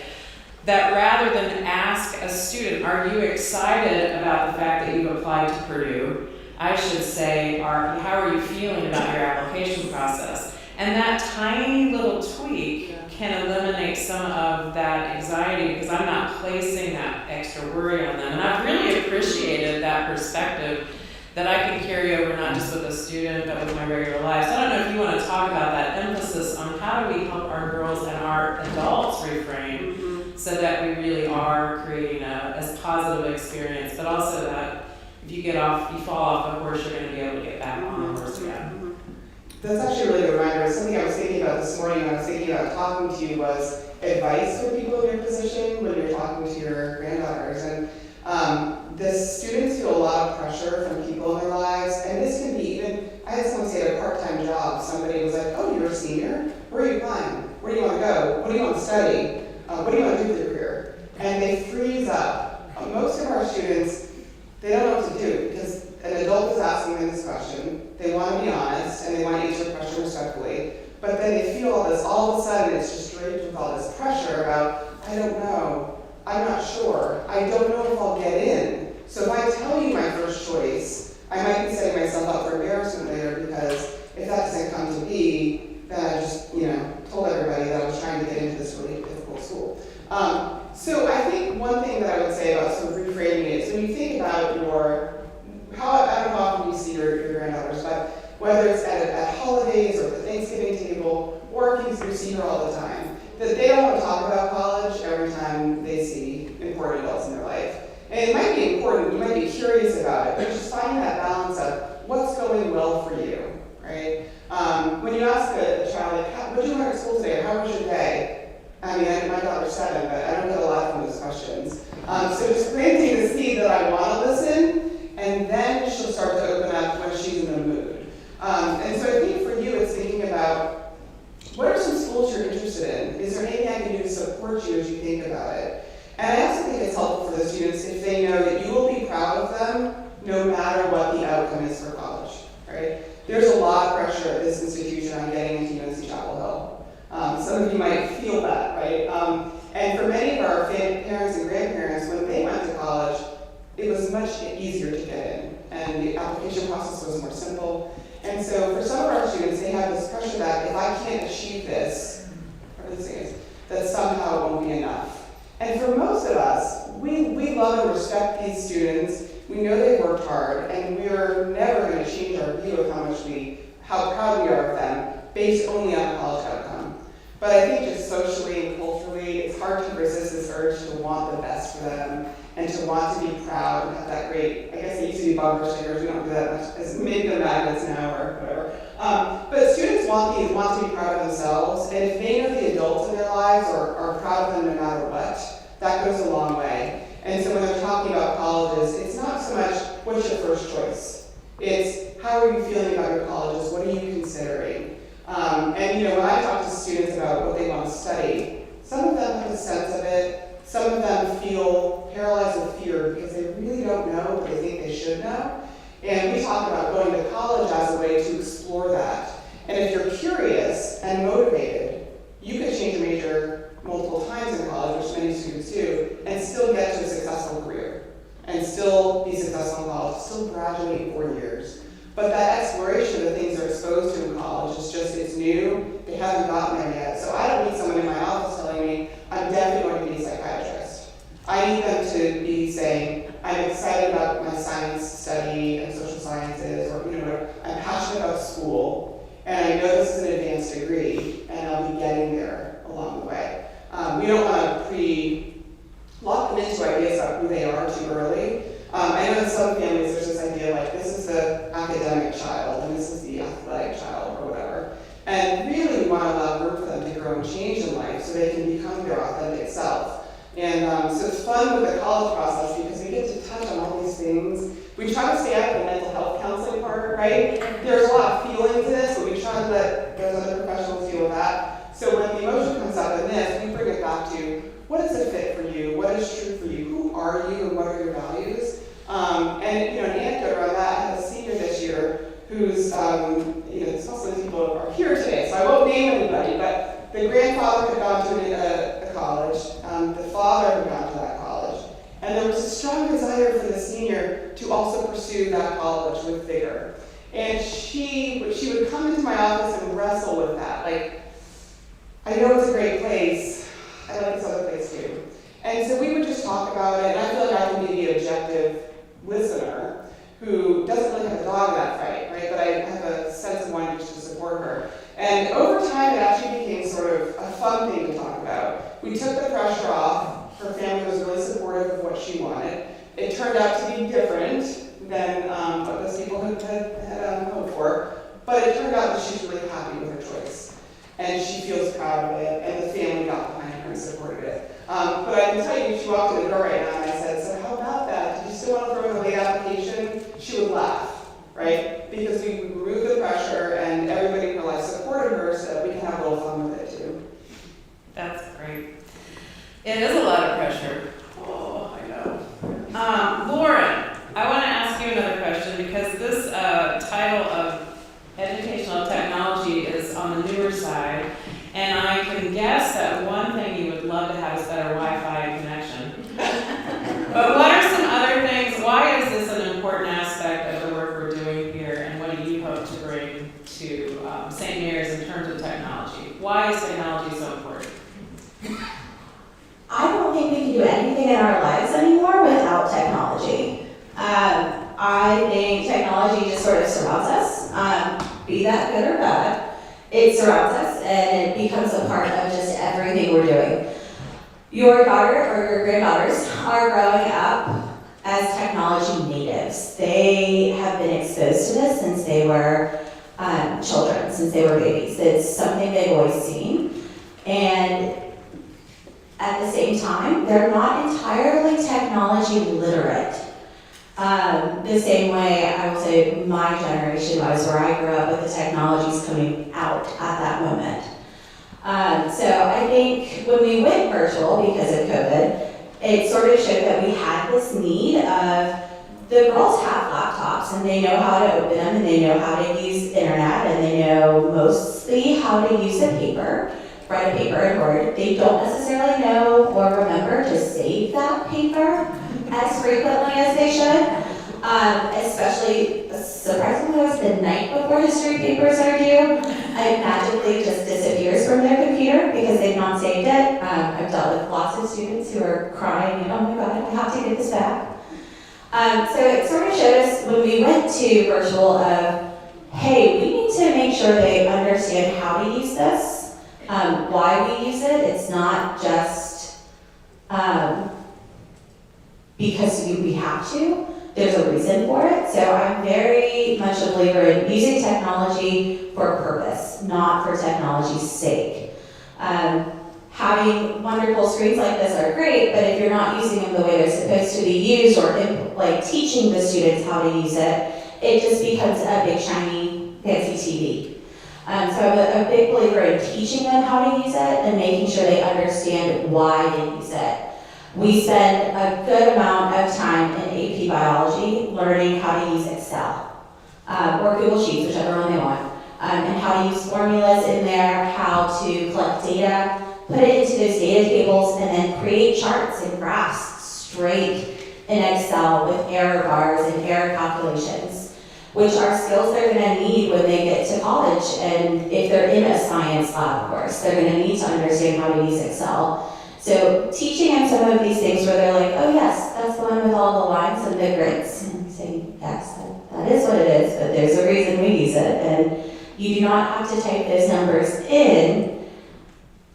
Speaker 4: that rather than ask a student, are you excited about the fact that you've applied to Purdue? I should say, how are you feeling about your application process? And that tiny little tweak can eliminate some of that anxiety because I'm not placing that extra worry on them. And I've really appreciated that perspective that I can carry over not just with a student, but with my regular life. So I don't know if you want to talk about that emphasis on how do we help our girls and our adults reframe so that we really are creating a positive experience, but also that if you fall off the horse, you're going to be able to get back on the horse again.
Speaker 7: That's actually a really good reminder. Something I was thinking about this morning when I was thinking about talking to you was advice for people in your position when you're talking to your granddaughters. And the students feel a lot of pressure from people in their lives, and this can be even, I had someone say at a part-time job, somebody was like, oh, you're a senior? Where are you applying? Where do you want to go? What do you want to study? What do you want to do with your career? And they freeze up. Most of our students, they don't know what to do because an adult is asking them this question. They want to be honest and they want to answer the question respectfully. But then they feel all of a sudden it's just draped with all this pressure about, I don't know, I'm not sure, I don't know if I'll get in. So if I tell you my first choice, I might be setting myself up for embarrassment later because if that doesn't come to be, then I just, told everybody that I was trying to get into this really difficult school. So I think one thing that I would say about sort of reframing it is when you think about I don't know how often you see your granddaughters, but whether it's at holidays or at the Thanksgiving table, or if you see her all the time, that they don't want to talk about college every time they see important adults in their life. And it might be important, you might be curious about it, but just find that balance of what's going well for you, right? When you ask a child, like, what did you learn at school today, or how was your day? I mean, my daughter's 7, but I don't get a lot from those questions. So just planting the seed that I want to listen, and then she'll start to open up when she's in the mood. And so I think for you, it's thinking about what are some schools you're interested in? Is there anything I can do to support you as you think about it? And I also think it's helpful for the students if they know that you will be proud of them no matter what the outcome is for college, right? There's a lot of pressure at this institution on getting into UNC Chapel Hill. Some of you might feel that, right? And for many of our parents and grandparents, when they went to college, it was much easier to get in, and the application process was more simple. And so for some of our students, they have this pressure that if I can't achieve this, or this is, that somehow it won't be enough. And for most of us, we love and respect these students. We know they've worked hard, and we're never going to change our view of how proud we are of them based only on a college outcome. But I think just socially and culturally, it's hard to resist this urge to want the best for them and to want to be proud and have that great, I guess it used to be bumper stickers, we don't do that much, as maybe the magnets now or whatever. But students want to be proud of themselves, and if they know the adults in their lives are proud of them no matter what, that goes a long way. And so when they're talking about colleges, it's not so much what's your first choice, it's how are you feeling about your colleges, what are you considering? And when I talk to students about what they want to study, some of them have a sense of it, some of them feel paralyzed with fear because they really don't know, but they think they should know. And we talk about going to college as a way to explore that. And if you're curious and motivated, you could change your major multiple times in college, which many students do, and still get to a successful career, and still be successful in college, still graduate in 4 years. But that exploration of the things they're exposed to in college is just, it's new, they haven't gotten there yet. So I don't need someone in my office telling me, I'm definitely going to be a psychiatrist. academic child, and this is the athletic child or whatever. And really we want to allow room for them to grow and change in life so they can become their authentic self. And so it's fun with the college process because we get to touch on all these things. We try to stay out of the mental health counseling part, right? There's a lot of feelings in this, but we try to let those other professionals deal with that. So when the emotion comes up in this, we bring it back to what is a fit for you? What is true for you? Who are you and what are your values? And an anecdote around that, I had a senior this year who's, most of the people are here today, so I won't name anybody, but the grandfather had gone to a college, the father had gone to that college, and there was a strong desire for the senior to also pursue that college with vigor. And she would come into my office and wrestle with that, like, I know it's a great place, I like this other place too. And so we would just talk about it, and I feel like I can be the objective listener who doesn't really have a dog in that fight, right? But I have a sense of wanting to support her. And over time, it actually became sort of a fun thing to talk about. We took the pressure off. Her family was really supportive of what she wanted. It turned out to be different than what those people had hoped for. But it turned out that she's really happy with her choice. And she feels proud of it, and the family got behind her and supported it. But I can tell you, she walked in the door right now and I said, so how about that? Do you still want to throw in a late application? She would laugh, right? Because we removed the pressure and everybody in her life supported her so that we can have a little fun with it too.
Speaker 4: That's great. It is a lot of pressure. Oh, I know. Lauren, I want to ask you another question because this title of Educational Technology is on the newer side, and I can guess that one thing you would love to have is better Wi-Fi connection. But what are some other things? Why is this an important aspect of the work we're doing here, and what do you hope to bring to St. Mary's in terms of technology? Why is technology so important?
Speaker 10: I don't think we can do anything in our lives anymore without technology. I think technology just sort of surrounds us, be that good or bad. It surrounds us and it becomes a part of just everything we're doing. Your daughter or your granddaughters are growing up as technology natives. They have been exposed to this since they were children, since they were babies. It's something they've always seen. And at the same time, they're not entirely technology literate. The same way I will say my generation was, where I grew up with the technologies coming out at that moment. So I think when we went virtual because of COVID, it sort of showed that we had this need of, the girls have laptops and they know how to open them and they know how to use internet and they know mostly how to use a paper, write a paper in Word. They don't necessarily know or remember to save that paper as frequently as they should. Especially, surprisingly, it was the night before history papers are due. It magically just disappears from their computer because they've not saved it. I've dealt with lots of students who are crying, oh my God, I have to get this back. So it sort of showed us when we went to virtual of, hey, we need to make sure they understand how to use this, why we use it. It's not just because we have to. There's a reason for it. So I'm very much a believer in using technology for a purpose, not for technology's sake. Having wonderful screens like this are great, but if you're not using them the way they're supposed to be used or like teaching the students how to use it, it just becomes a big shiny fancy TV. So I'm a big believer in teaching them how to use it and making sure they understand why they use it. We spend a good amount of time in AP Biology learning how to use Excel or Google Sheets, whichever one they want, and how to use formulas in there, how to collect data, put it into those data tables, and then create charts and graphs straight in Excel with error bars and error calculations, which are skills they're going to need when they get to college. And if they're in a science lab course, they're going to need to understand how to use Excel. So teaching them some of these things where they're like, oh yes, that's the one with all the lines and the grids. And saying, yes, that is what it is, but there's a reason we use it. And you do not have to type those numbers in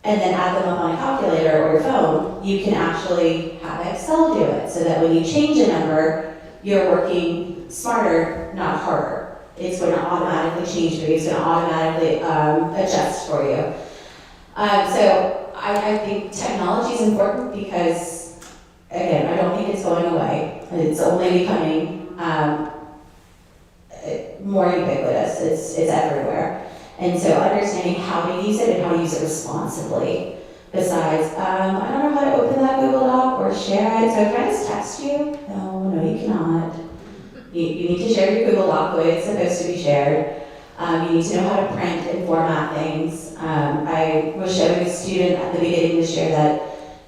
Speaker 10: and then add them up on a calculator or your phone. You can actually have Excel do it so that when you change a number, you're working smarter, not harder. It's going to automatically change for you. It's going to automatically adjust for you. So I think technology is important because, again, I don't think it's going away. It's only becoming more ubiquitous. It's everywhere. And so understanding how to use it and how to use it responsibly. Besides, I don't know how to open that Google Doc or share it, so can I just text you? No, you cannot. You need to share your Google Doc the way it's supposed to be shared. You need to know how to print and format things. I was showing a student at the beginning this year that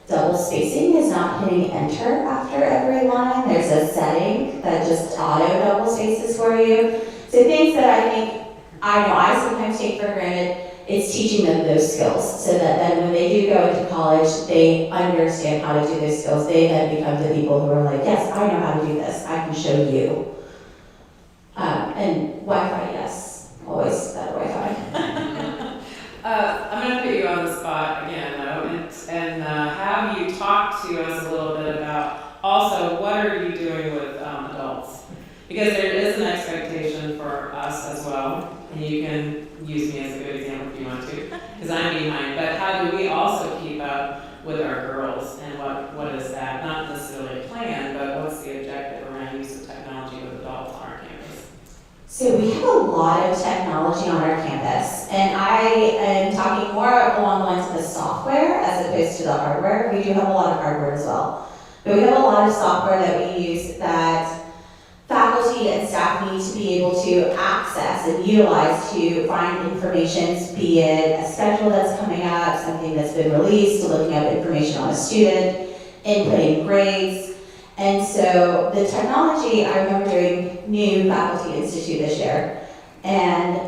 Speaker 10: double spacing is not hitting enter after every line. There's a setting that just auto double spaces for you. So things that I think, I sometimes take for granted, it's teaching them those skills so that then when they do go into college, they understand how to do those skills. They then become the people who are like, yes, I know how to do this. I can show you. And Wi-Fi, yes, always better Wi-Fi.
Speaker 4: I'm going to put you on the spot again, though, and have you talk to us a little bit about also what are you doing with adults? Because there is an expectation for us as well, and you can use me as a good example if you want to, because I'm behind. But how do we also keep up with our girls, and what is that? Not necessarily a plan, but what's the objective around use of technology with adults on our campus?
Speaker 10: So we have a lot of technology on our campus, and I am talking more along the lines of the software as opposed to the hardware. We do have a lot of hardware as well, but we have a lot of software that we use that faculty and staff need to be able to access and utilize to find information, be it a schedule that's coming up, something that's been released, looking up information on a student, inputting grades. And so the technology, I remember doing New Faculty Institute this year, and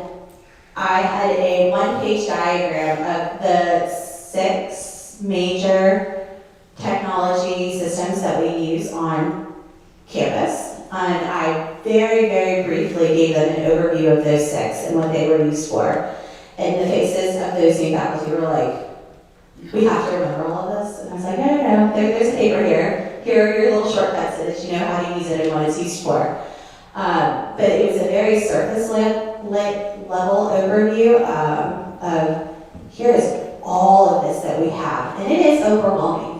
Speaker 10: I had a one-page diagram of the 6 major technology systems that we use on campus. And I very, very briefly gave them an overview of those 6 and what they were used for. And the faces of those new faculty were like, we have to remember all of this? And I was like, no, there's a paper here. Here are your little shortcuts so that you know how to use it and what it's used for. But it was a very surface level overview of here is all of this that we have. And it is overwhelming.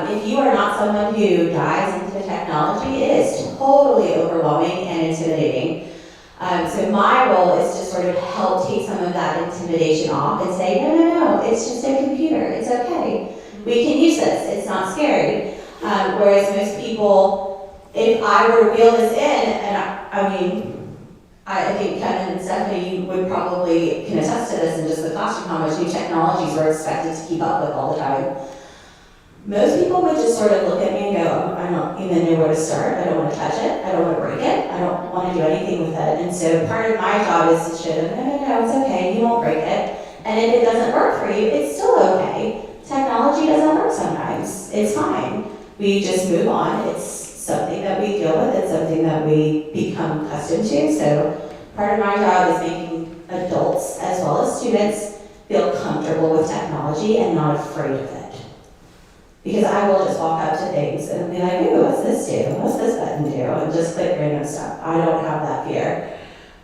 Speaker 10: If you are not someone who dives into technology, it is totally overwhelming and intimidating. So my role is to sort of help take some of that intimidation off and say, no, it's just a computer, it's okay. We can use this, it's not scary. Whereas most people, if I were to wheel this in, and I think Kevin and Stephanie, you would probably can attest to this in just the classroom, how much new technologies we're expected to keep up with all the time. Most people would just sort of look at me and go, I don't even know where to start. I don't want to touch it. I don't want to break it. I don't want to do anything with it. And so part of my job is to show them, no, it's okay. You won't break it. And if it doesn't work for you, it's still okay. Technology doesn't work sometimes. It's fine. We just move on. It's something that we deal with. It's something that we become accustomed to. So part of my job is making adults as well as students feel comfortable with technology and not afraid of it. Because I will just walk up to things and be like, ooh, what's this do? What's this button do? And just click random stuff. I don't have that fear.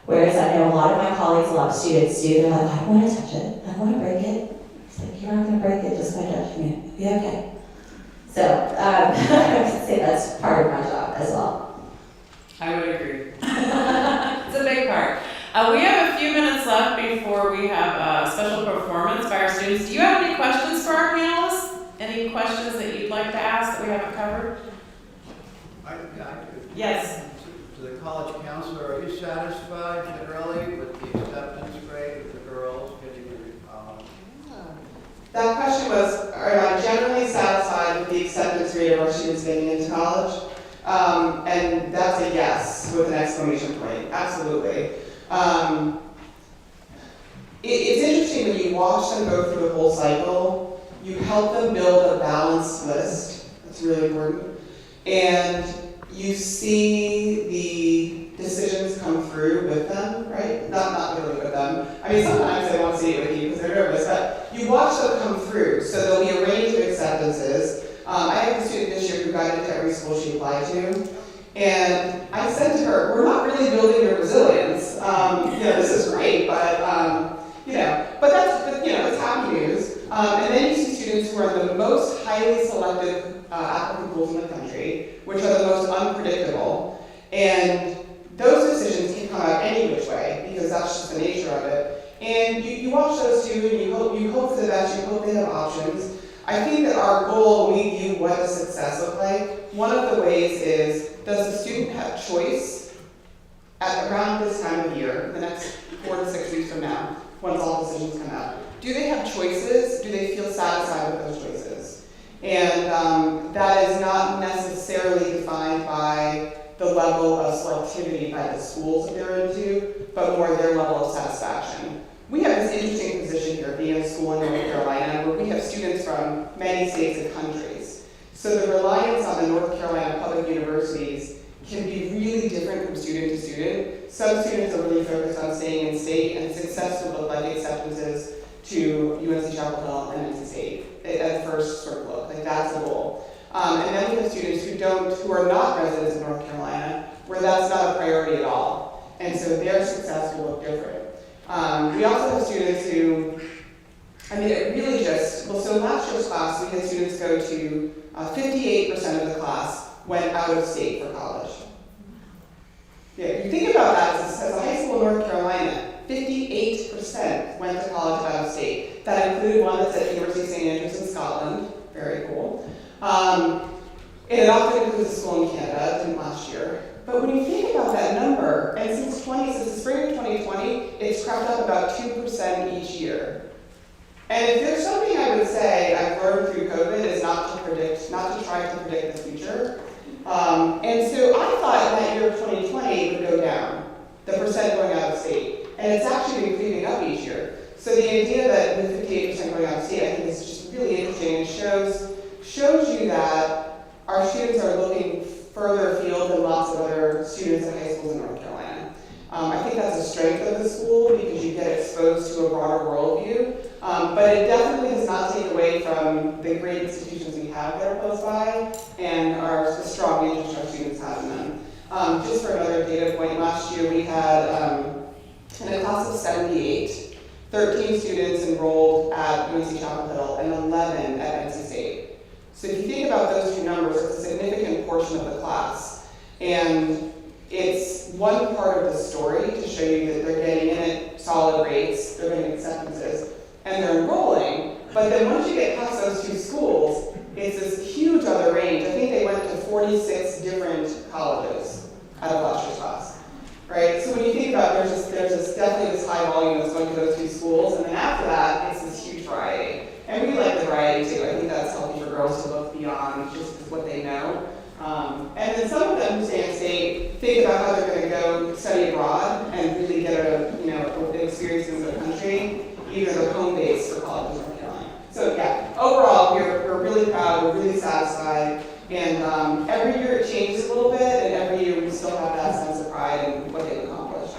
Speaker 10: Whereas I know a lot of my colleagues, a lot of students do. They're like, I don't want to touch it. I don't want to break it. It's like, you're not going to break it just by touching it. It'll be okay. So I would say that's part of my job as well.
Speaker 4: I would agree. It's a big part. We have a few minutes left before we have a special performance by our students. Do you have any questions for our panelists? Any questions that you'd like to ask that we haven't covered?
Speaker 11: I could.
Speaker 4: Yes.
Speaker 11: To the college counselor, are you satisfied generally with the acceptance rate of the girls getting
Speaker 7: That question was, am I generally satisfied with the acceptance rate of our students getting into college? And that's a yes with an exclamation point, absolutely. It's interesting when you watch them go through the whole cycle. You help them build a balanced list. That's really important. And you see the decisions come through with them, right? Not really with them. I mean, sometimes they won't see it with you because they're nervous, but you watch them come through. So there'll be a range of acceptances. I have a student this year who got into every school she applied to. And I said to her, we're not really building your resilience. This is great, but it's happy news. And then you see students who are the most highly selective applicant pools in the country, which are the most unpredictable. And those decisions can come out any which way, because that's just the nature of it. And you watch those two, and you hope for the best, you hope they have options. I think that our goal, when we view what does success look like, one of the ways is, does the student have choice at around this time of year, the next 4 to 6 weeks from now, once all decisions come out? Do they have choices? Do they feel satisfied with those choices? And that is not necessarily defined by the level of selectivity by the schools that they're into, but more their level of satisfaction. We have this interesting position here, being a school in North Carolina, where we have students from many states and countries. So the reliance on the North Carolina public universities can be really different from student to student. Some students are really focused on staying in state, and success would look like acceptances to UNC Chapel Hill and NC State at first sort of look, like that's the goal. And then we have students who are not residents of North Carolina, where that's not a priority at all. And so their success will look different. We also have students who, it really so last year's class, we had students go to 58% of the class went out of state for college. Yeah, you think about that as a high school in North Carolina, 58% went to college out of state. That included one that's at University of St. Andrews in Scotland, very cool. And it also includes a school in Canada, didn't last year. But when you think about that number, and since the spring of 2020, it's crept up about 2% each year. And if there's something I would say I've learned through COVID is not to try to predict the future. And so I thought that year of 2020 would go down, the percent going out of state. And it's actually been creeping up each year. So the idea that with 58% going out of state, I think is just really interesting and shows you that our students are looking further afield than lots of other students at high schools in North Carolina. I think that's a strength of the school because you get exposed to a broader worldview, but it definitely does not take away from the great institutions we have that are close by and the strong interest our students have in them. Just for another data point, last year we had, in a class of 78, 13 students enrolled at UNC Chapel Hill and 11 at NC State. So if you think about those two numbers, it's a significant portion of the class. And it's one part of the story to show you that they're getting in at solid rates, they're getting acceptances, and they're enrolling. But then once you get past those two schools, it's this huge other range. I think they went to 46 different colleges out of last year's class, right? So when you think about it, there's definitely this high volume that's going to those two schools, and then after that, it's this huge variety. And we like the variety too. I think that's healthy for girls to look beyond just what they know. And then some of them who stay in state think about how they're going to go study abroad and really get an experience in the country, either the home base for college in North Carolina. So yeah, overall, we're really proud, we're really satisfied, and every year it changes a little bit, and every year we still have that sense of pride in what they've accomplished.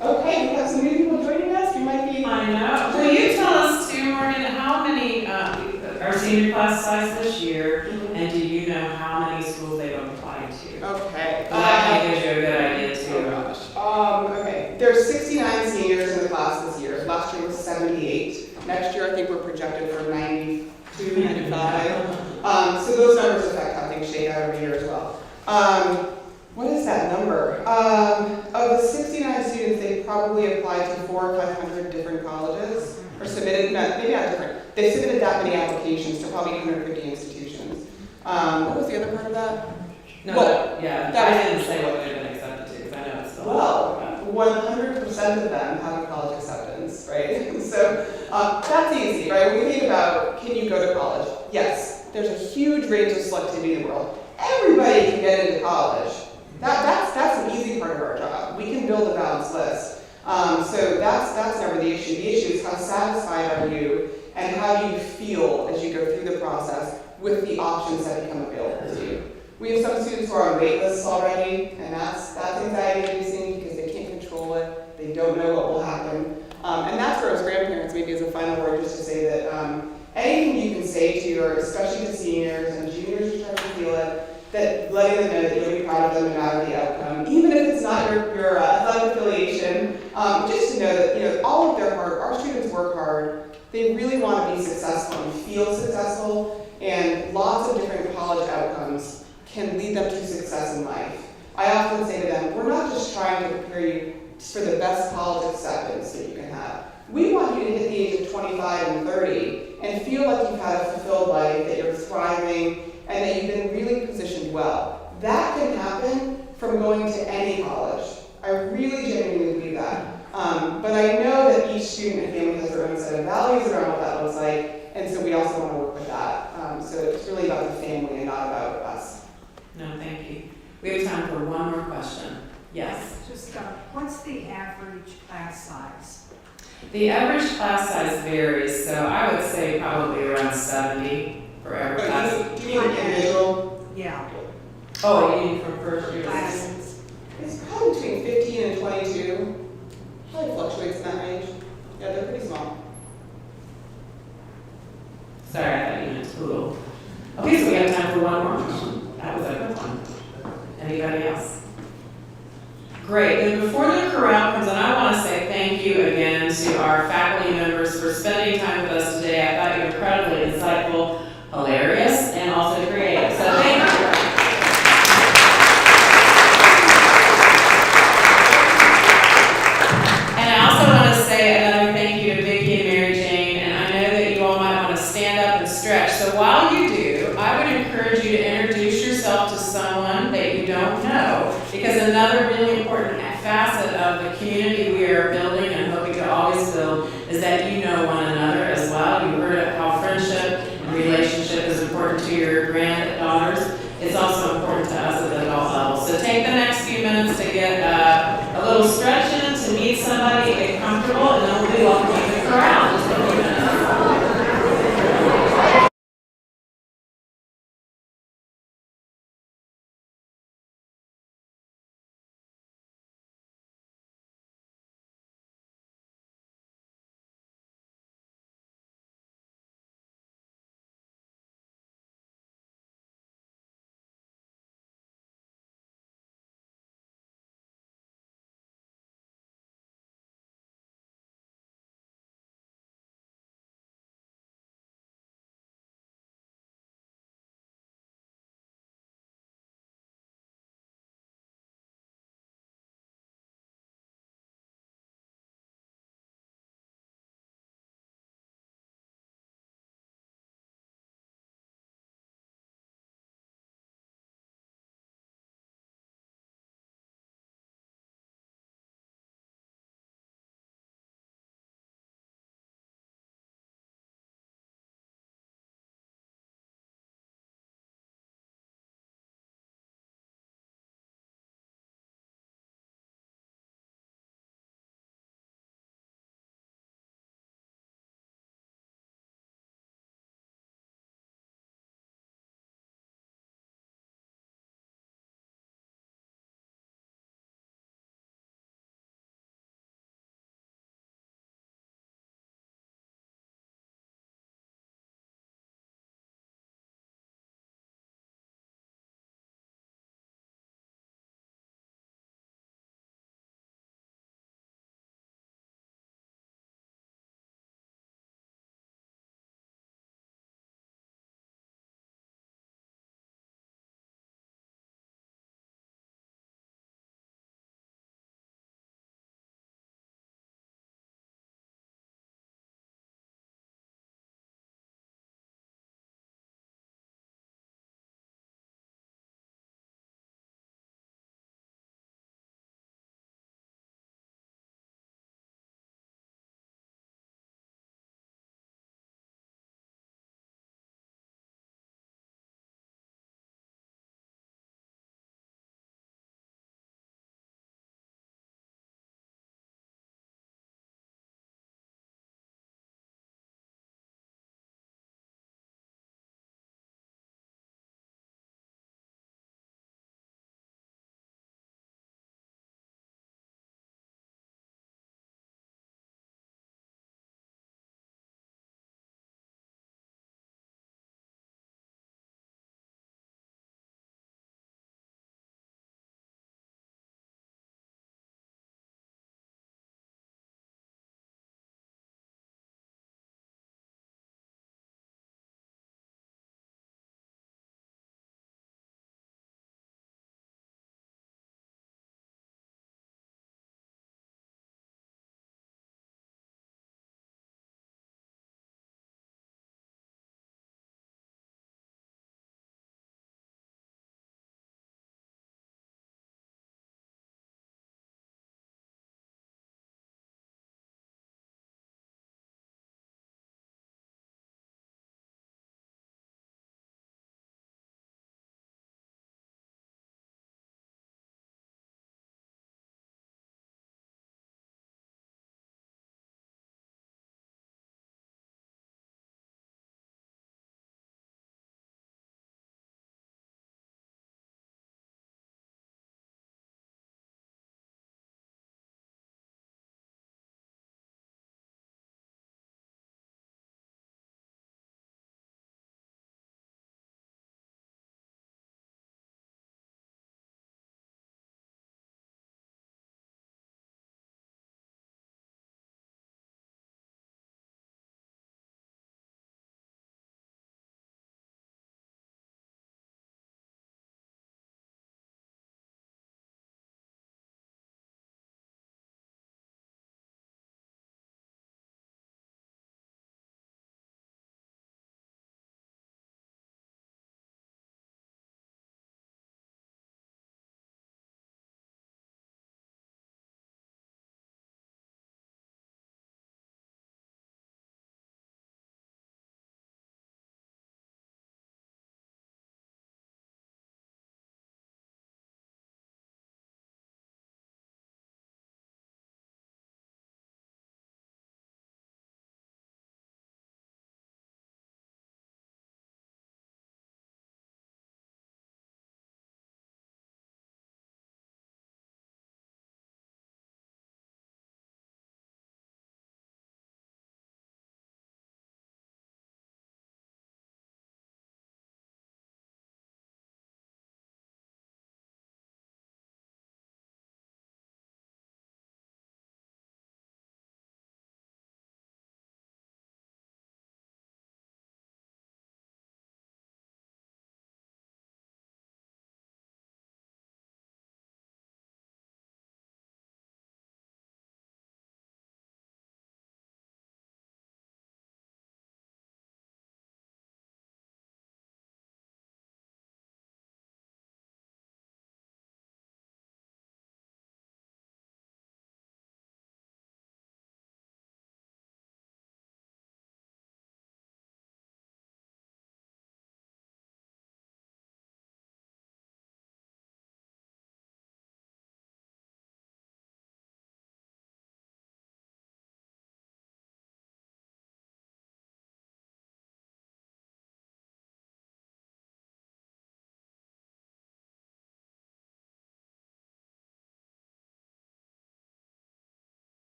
Speaker 7: Okay, we have some new people joining us. We might be.
Speaker 4: I know. Will you tell us too, Morgan, how many our senior class size this year, and do you know how many schools they've applied to?
Speaker 7: Okay.
Speaker 4: That gives you a good idea too.
Speaker 7: Okay. There's 69 seniors in the class this year. Last year was 78. Next year, I think we're projected for 92, 95. So those numbers affect how things shake out every year as well. What is that number? Of the 69 students, they probably applied to 400 or 500 different colleges, or submitted, maybe not different. They submitted that many applications to probably 150 institutions. What was the other part of that?
Speaker 4: No,
Speaker 7: well,
Speaker 4: yeah, I didn't say what they've been accepted to, because I know it's still.
Speaker 7: Well, 100% of them have a college acceptance, right? So that's easy, right? When we think about, can you go to college? Yes, there's a huge range of selectivity in the world. Everybody can get into college. That's an easy part of our job. We can build a balanced list. So that's never the issue. The issue is how satisfied are you and how do you feel as you go through the process with the options that become available to you. We have some students who are on wait lists already, and that's anxiety-inducing because they can't control it. They don't know what will happen. And that's where as grandparents, maybe as a final word, just to say that anything you can say to your, especially to seniors and juniors who try to feel it, that letting them know that you'll be proud of them no matter the outcome, even if it's not your athletic affiliation, just to know that, all of their hard, our students work hard, they really want to be successful and feel successful, and lots of different college outcomes can lead them to success in life. I often say to them, we're not just trying to prepare you for the best college acceptance that you can have. We want you to hit the age of 25 and 30 and feel like you've had a fulfilled life, that you're thriving, and that you've been really positioned well. That can happen from going to any college. I really genuinely believe that. But I know that each student and family has their own set of values around what that looks like, and so we also want to work with that. So it's really about the family and not about us.
Speaker 4: No, thank you. We have time for one more question. Yes?
Speaker 12: Just, what's the average class size?
Speaker 4: The average class size varies, so I would say probably around 70 for every class.
Speaker 7: Do you mean individual?
Speaker 12: Yeah.
Speaker 4: Oh, you mean from first year?
Speaker 12: Classes.
Speaker 7: It's probably between 15 and 22. Probably fluctuates in that range. Yeah, they're pretty small.
Speaker 4: Sorry, I thought you meant total. Okay, so we have time for one more. That was a good one. Anybody else? Great. Then before the chorale comes on, I want to say thank you again to our faculty members for spending time with us today. I thought you were incredibly insightful, hilarious, and also creative. So thank you. And I also want to say another thank you to Vicki and Mary Jane, and I know that you all might want to stand up and stretch. So while you do, I would encourage you to introduce yourself to someone that you don't know, because another really important facet of the community we are building and hoping to always build is that you know one another as well. You heard how friendship and relationship is important to your granddaughters. It's also important to us at the adult level. So take the next few minutes to get a little stretch in, to meet somebody, get comfortable, and then we'll be welcoming the crowd. Just a few minutes.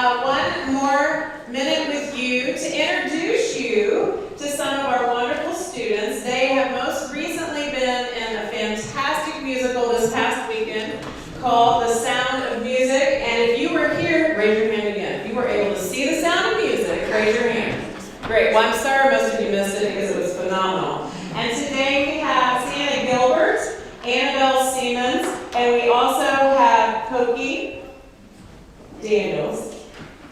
Speaker 4: one more minute with you to introduce you to some of our wonderful students. They have most recently been in a fantastic musical this past weekend called The Sound of Music. And if you were here, raise your hand again. If you were able to see The Sound of Music, raise your hand. Great. Well, I'm sorry most of you missed it because it was phenomenal. And today we have Sienna Gilbert, Annabelle Siemens, and we also have Koki Daniels.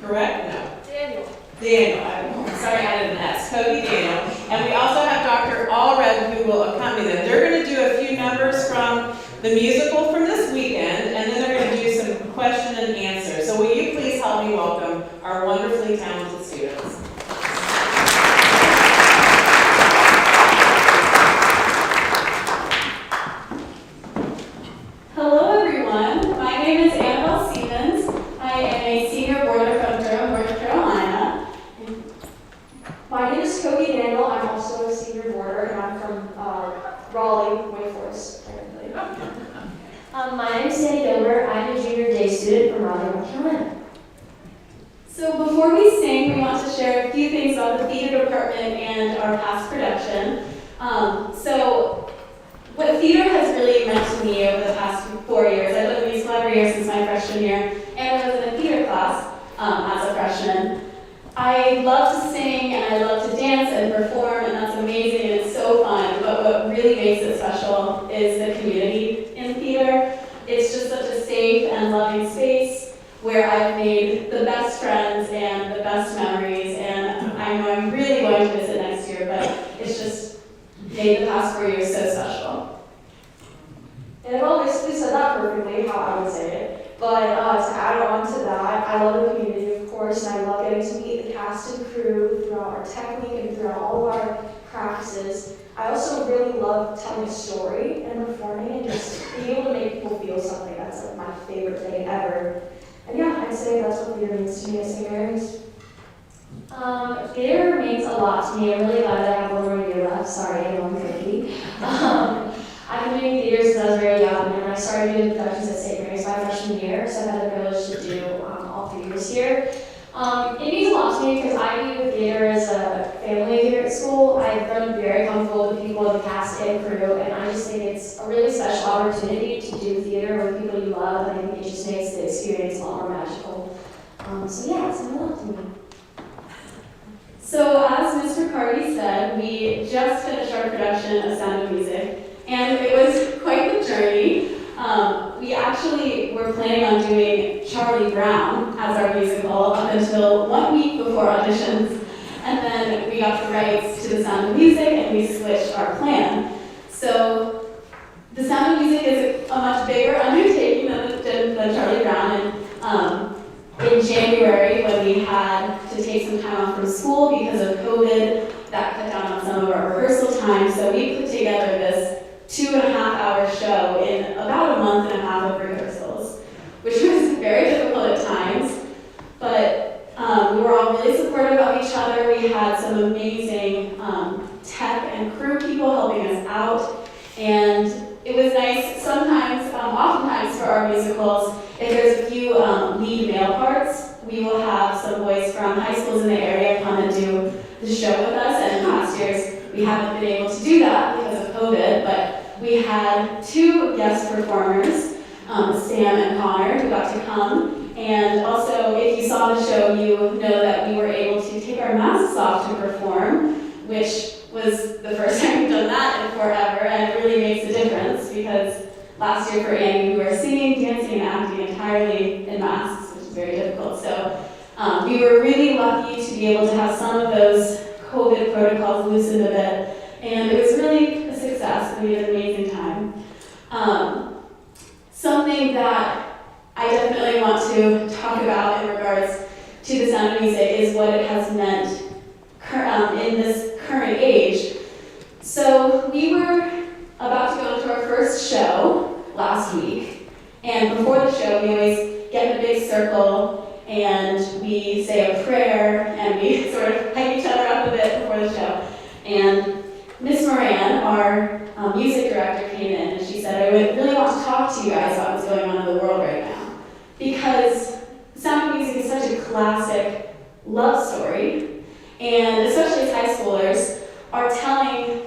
Speaker 4: Correct? No. Daniel. I'm sorry I added an S. Koki Daniel. And we also have Dr. Allred who will accompany them. They're going to do a few numbers from the musical from this weekend, and then they're going to do some question and answer. So will you please help me welcome our wonderfully talented students.
Speaker 13: Hello everyone, my name is Annabelle Siemens. I am a senior boarder from Durham, North Carolina. My name is Koki Daniel. I'm also a senior boarder and I'm from Raleigh, Wake Forest, technically.
Speaker 9: My name is Sandy Gilbert. I'm a junior day student from Raleigh, North Carolina.
Speaker 13: So before we sing, we want to share a few things about the theater department and our past production. So what theater has really meant to me over the past 4 years, I've been in musical every year since my freshman year, and I was in a theater class as a freshman. I love to sing and I love to dance and perform, and that's amazing and it's so fun, but what really makes it special is the community in theater. It's just such a safe and loving space where I've made the best friends and the best memories, and I know I'm really going to miss it next year, but it's just made the past 4 years so special.
Speaker 9: And I've always said that perfectly, how I would say it. But to add on to that, I love the community, of course, and I love getting to meet the cast and crew throughout our tech week and throughout all of our practices. I also really love telling a story and performing and just being able to make people feel something. That's like my favorite thing ever. And yeah, I'd say that's what theater means to me as St. Mary's. Theater means a lot to me. I'm really glad that I have one more year left. Sorry, I know I'm cranky. I've been doing theater since I was very young, and I started doing productions at St. Mary's my freshman year, so I've had the privilege to do all 3 years here. It means a lot to me because I view theater as a family here at school. I've grown very comfortable with people in the cast and crew, and I just think it's a really special opportunity to do theater with people you love, and I think it just makes the experience a lot more magical. So yeah, it's meant a lot to me.
Speaker 13: So as Mr. Carty said, we just finished our production of Sound of Music, and it was quite the journey. We actually were planning on doing Charlie Brown as our musical up until 1 week before auditions, and then we got the rights to The Sound of Music and we switched our plan. So The Sound of Music is a much bigger undertaking than Charlie Brown, and in January, when we had to take some time off from school because of COVID, that cut down on some of our rehearsal time, so we put together this 2.5-hour show in about a month and a half of rehearsals, which was very difficult at times, but we were all really supportive of each other. We had some amazing tech and crew people helping us out, and it was nice sometimes, oftentimes for our musicals, if there's a few lead male parts, we will have some boys from high schools in the area come and do the show with us, and past years we haven't been able to do that because of COVID, but we had 2 guest performers, Sam and Connor, who got to come, and also if you saw the show, you know that we were able to take our masks off to perform, which was the first time we've done that in forever, and it really makes a difference because last year for Annie, we were singing, dancing, and acting entirely in masks, which is very difficult. So we were really lucky to be able to have some of those COVID protocols loosened a bit, and it was really a success. We had an amazing time. Something that I definitely want to talk about in regards to The Sound of Music is what it has meant in this current age. So we were about to go into our first show last week, and before the show we always get in a big circle and we say a prayer and we sort of hype each other up a bit before the show. And Miss Moran, our music director, came in and she said, I would really want to talk to you guys about what's going on in the world right now, because Sound of Music is such a classic love story. And especially as high schoolers are telling,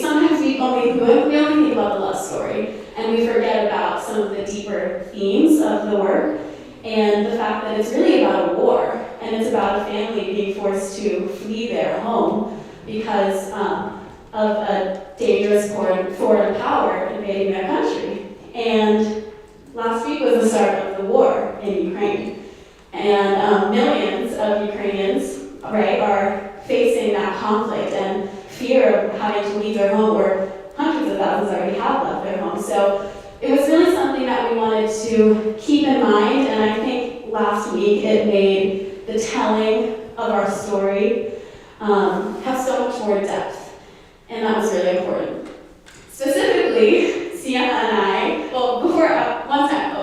Speaker 13: sometimes we only think about the love story and we forget about some of the deeper themes of the work and the fact that it's really about a war and it's about a family being forced to flee their home because of a dangerous foreign power invading their country. And last week was the start of the war in Ukraine. And millions of Ukrainians, right, are facing that conflict and fear of having to leave their home, or hundreds of thousands already have left their home. So it was really something that we wanted to keep in mind, and I think last week it made the telling of our story have so much more depth, and that was really important. Specifically, Sienna and I, well,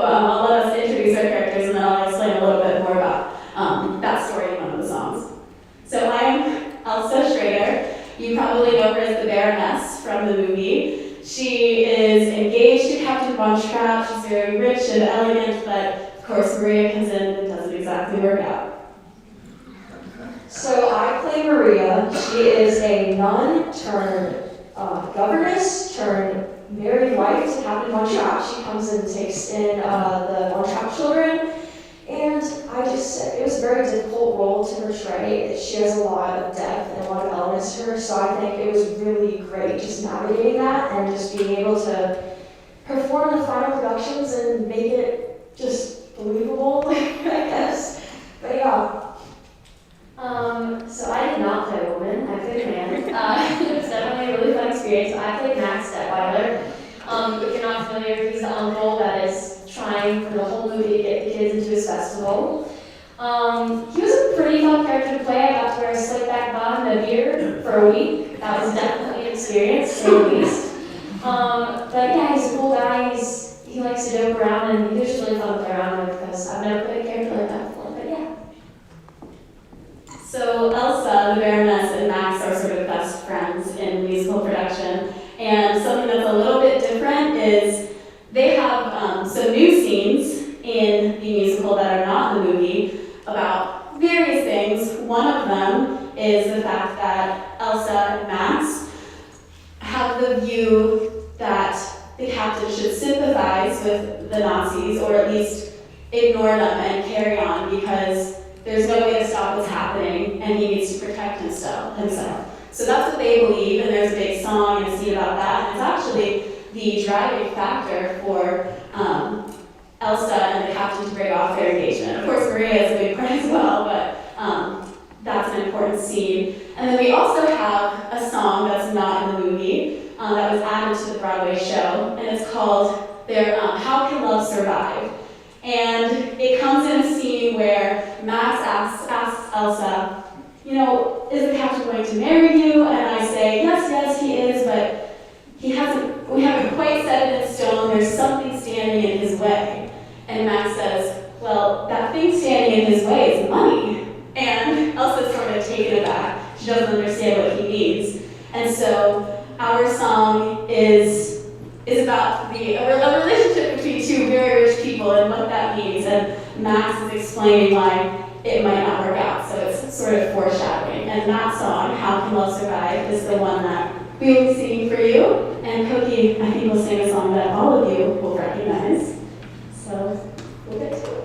Speaker 13: I'll let us introduce our characters and then I'll explain a little bit more about that story in one of the songs. So I'm Elsa Schrader. You probably know her as the Baroness from the movie. She is engaged to Captain Von Trapp. She's very rich and elegant, but of course Maria comes in and doesn't exactly work out.
Speaker 9: So I play Maria. She is a nun turned governess turned married wife to Captain Von Trapp. She comes and takes in the Von Trapp children. And it was a very difficult role to portray. She has a lot of depth and a lot of elements to her, so I think it was really great just navigating that and just being able to perform the final productions and make it just believable, I guess. But yeah.
Speaker 14: So I did not play a woman, I played a man. It was definitely a really fun experience. I played Max Detweiler. If you're not familiar, he's the uncle that is trying for the whole movie to get the kids into his festival. He was a pretty fun character to play. I got to wear a slick back bun and a beard for a week. That was definitely an experience, to say the least. But yeah, he's a cool guy. He likes to joke around, and he was just really fun to play around with because I've never played a character like that before. But yeah.
Speaker 13: So Elsa, the Baroness, and Max are sort of best friends in musical production. And something that's a little bit different is they have some new scenes in the musical that are not in the movie about various things. One of them is the fact that Elsa and Max have the view that the captain should sympathize with the Nazis, or at least ignore them and carry on, because there's no way to stop what's happening and he needs to protect himself. So that's what they believe, and there's a big song and a scene about that. And it's actually the driving factor for Elsa and the captain to break off their engagement. Of course, Maria is a big part as well, but that's an important scene. And then we also have a song that's not in the movie that was added to the Broadway show, and it's called How Can Love Survive? And it comes in a scene where Max asks Elsa, is the captain going to marry you? And I say, yes, he is, but we haven't quite set it in stone. There's something standing in his way. And Max says, well, that thing standing in his way is money. And Elsa's sort of taken aback. She doesn't understand what he means. And so our song is about a relationship between two very rich people and what that means. And Max is explaining why it might not work out. So it's sort of foreshadowing. And that song, How Can Love Survive, is the one that we will be singing for you. And Cookie, I think, will sing a song that all of you will recognize. So we'll get to it.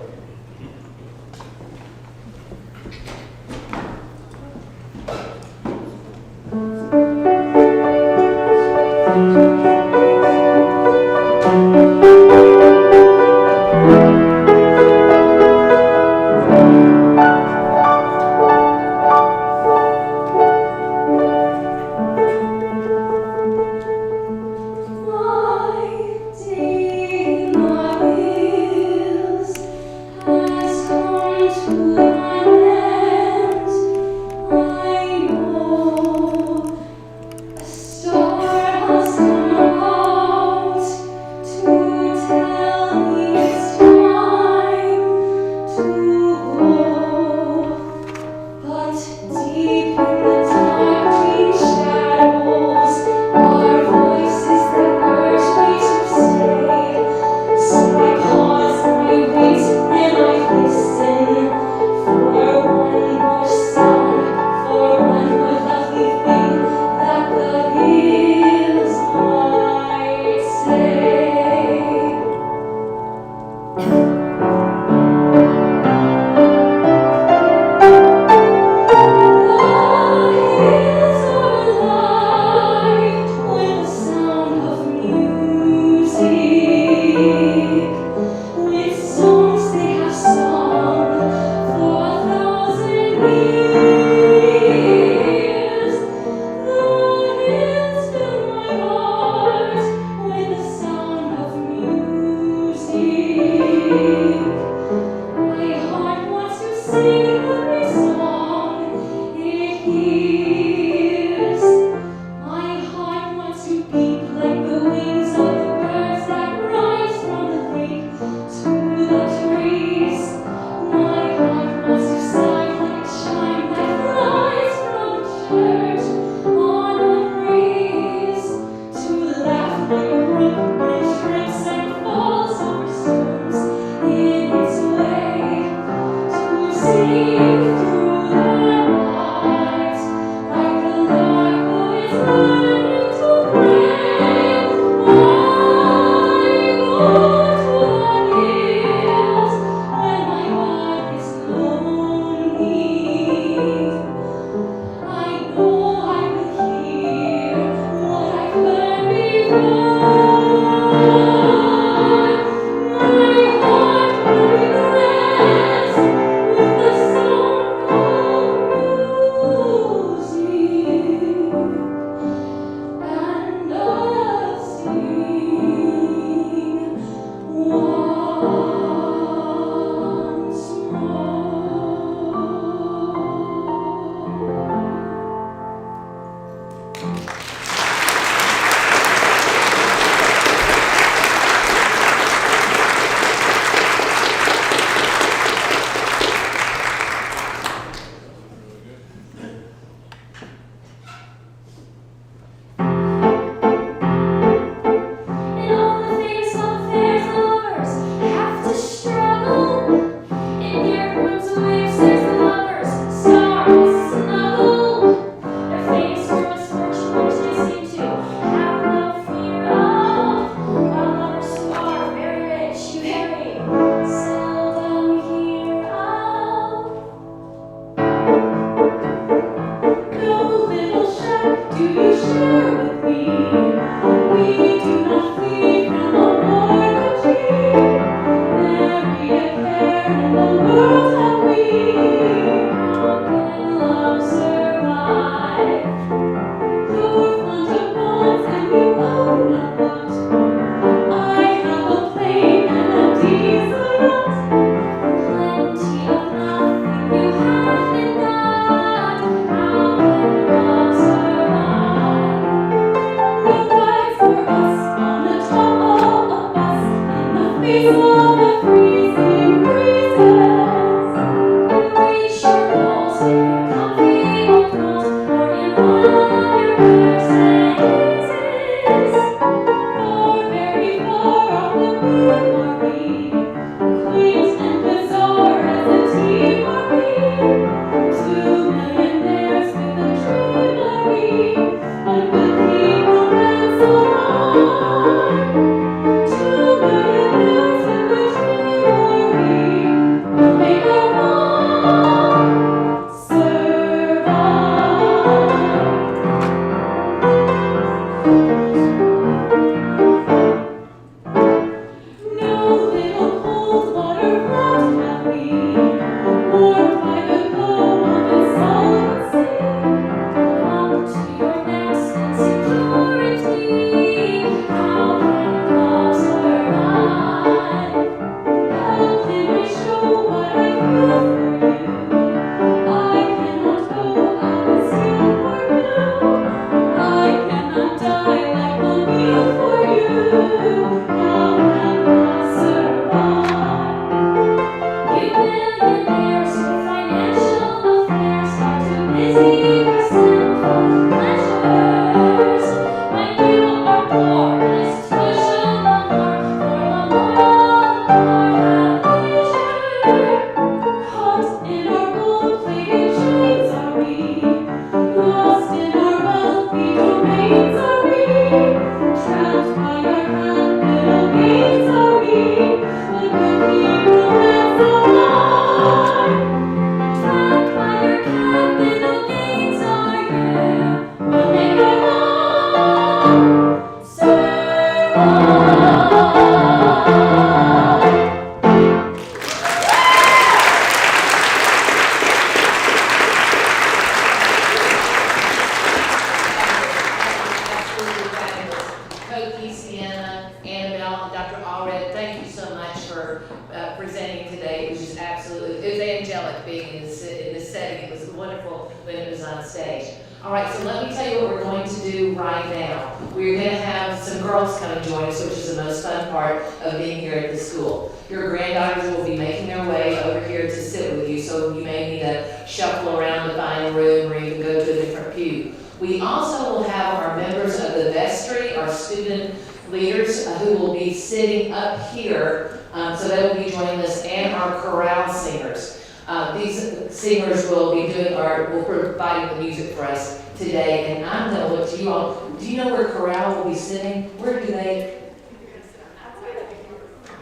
Speaker 3: These singers will be will providing the music for us today, and I'm gonna look to you all. Do you know where chorale will be sitting? Where do they?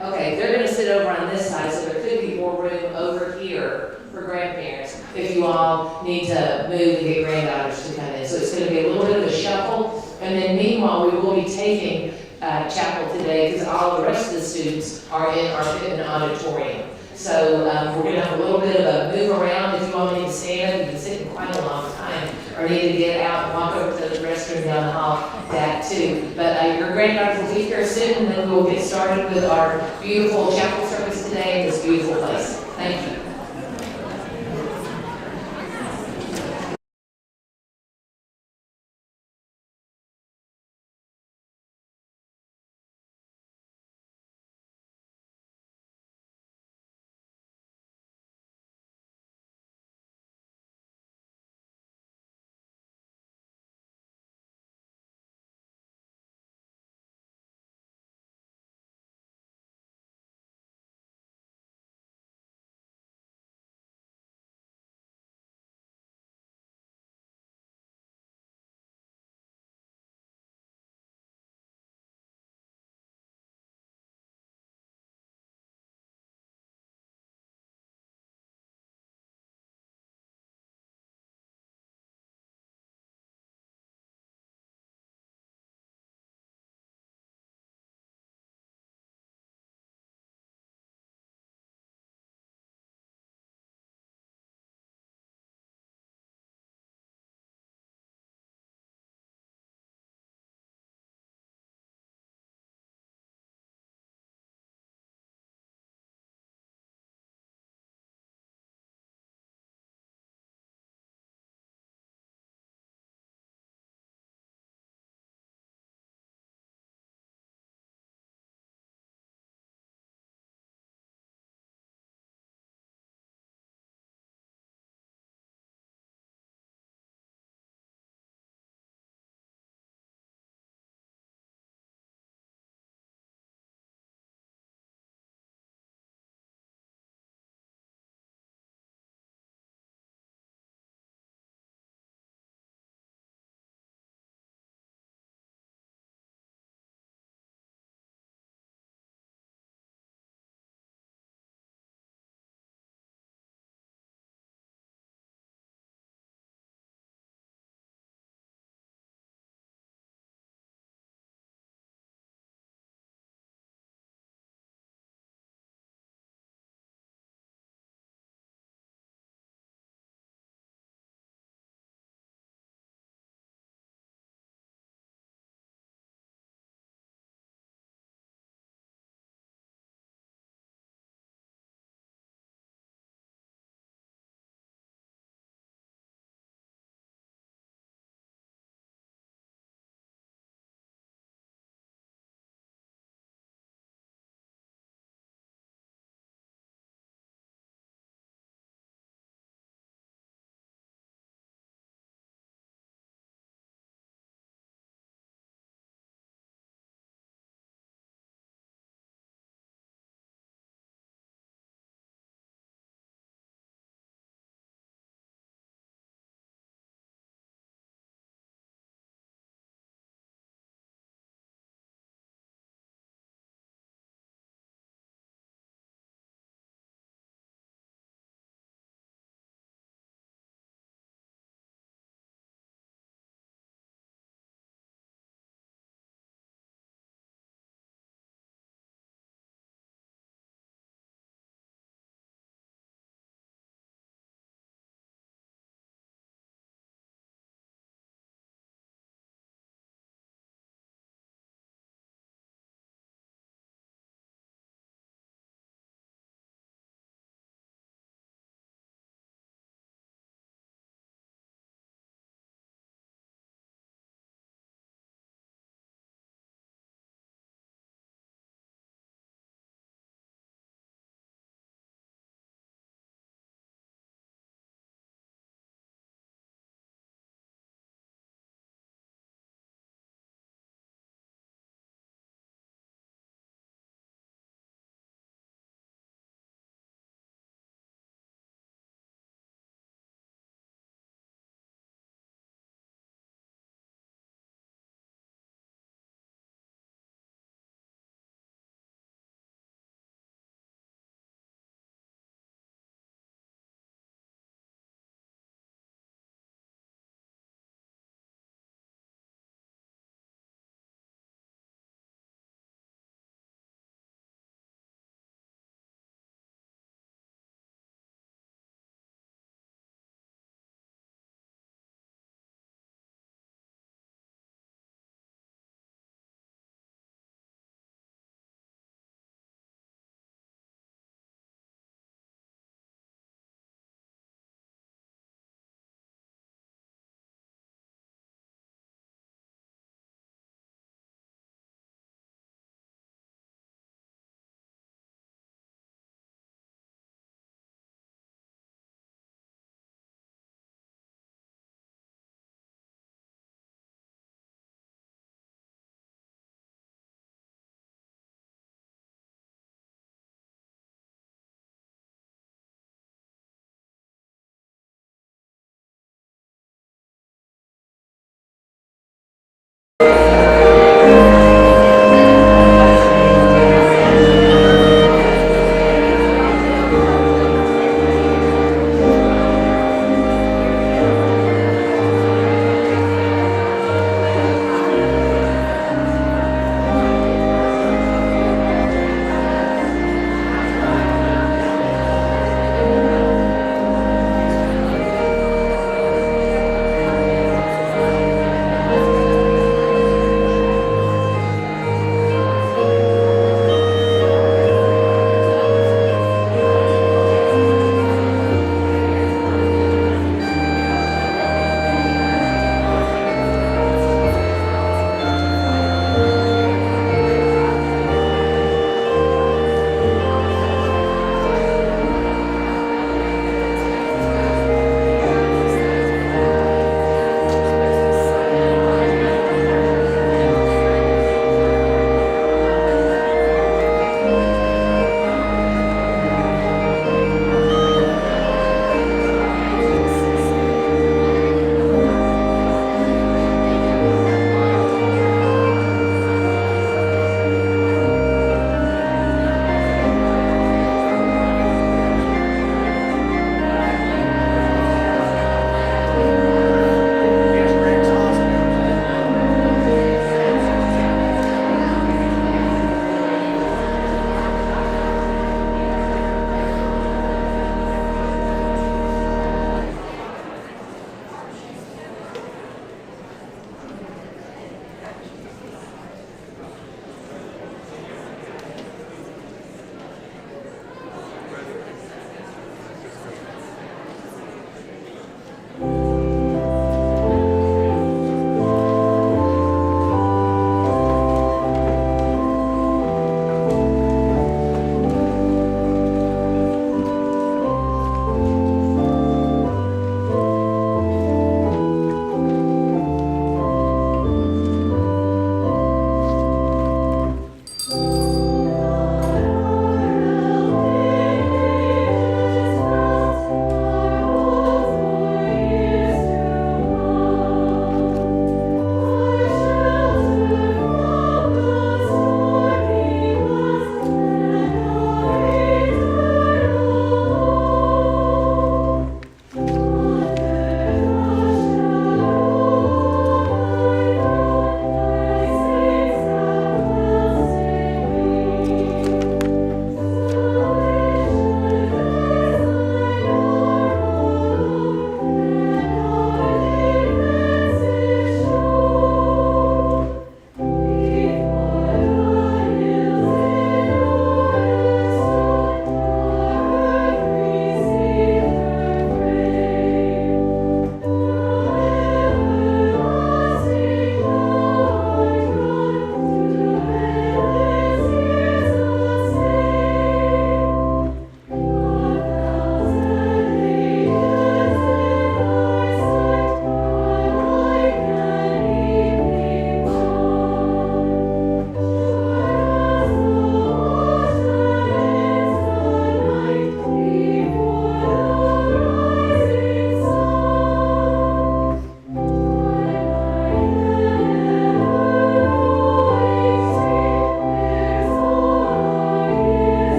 Speaker 3: Okay, they're gonna sit over on this side, so there could be more room over here for grandparents if you all need to move and get granddaughters to come in. So it's gonna be a little bit of a shuffle, and then meanwhile, we will be taking chapel today because all the rest of the students are in our Pittman auditorium. So we're gonna have a little bit of a move around. If you all need to stand, you've been sitting quite a long time, or need to get out and walk over to the restroom down the hall, that too. But your granddaughters will be here soon, and then we'll get started with our beautiful chapel service today in this beautiful place. Thank you.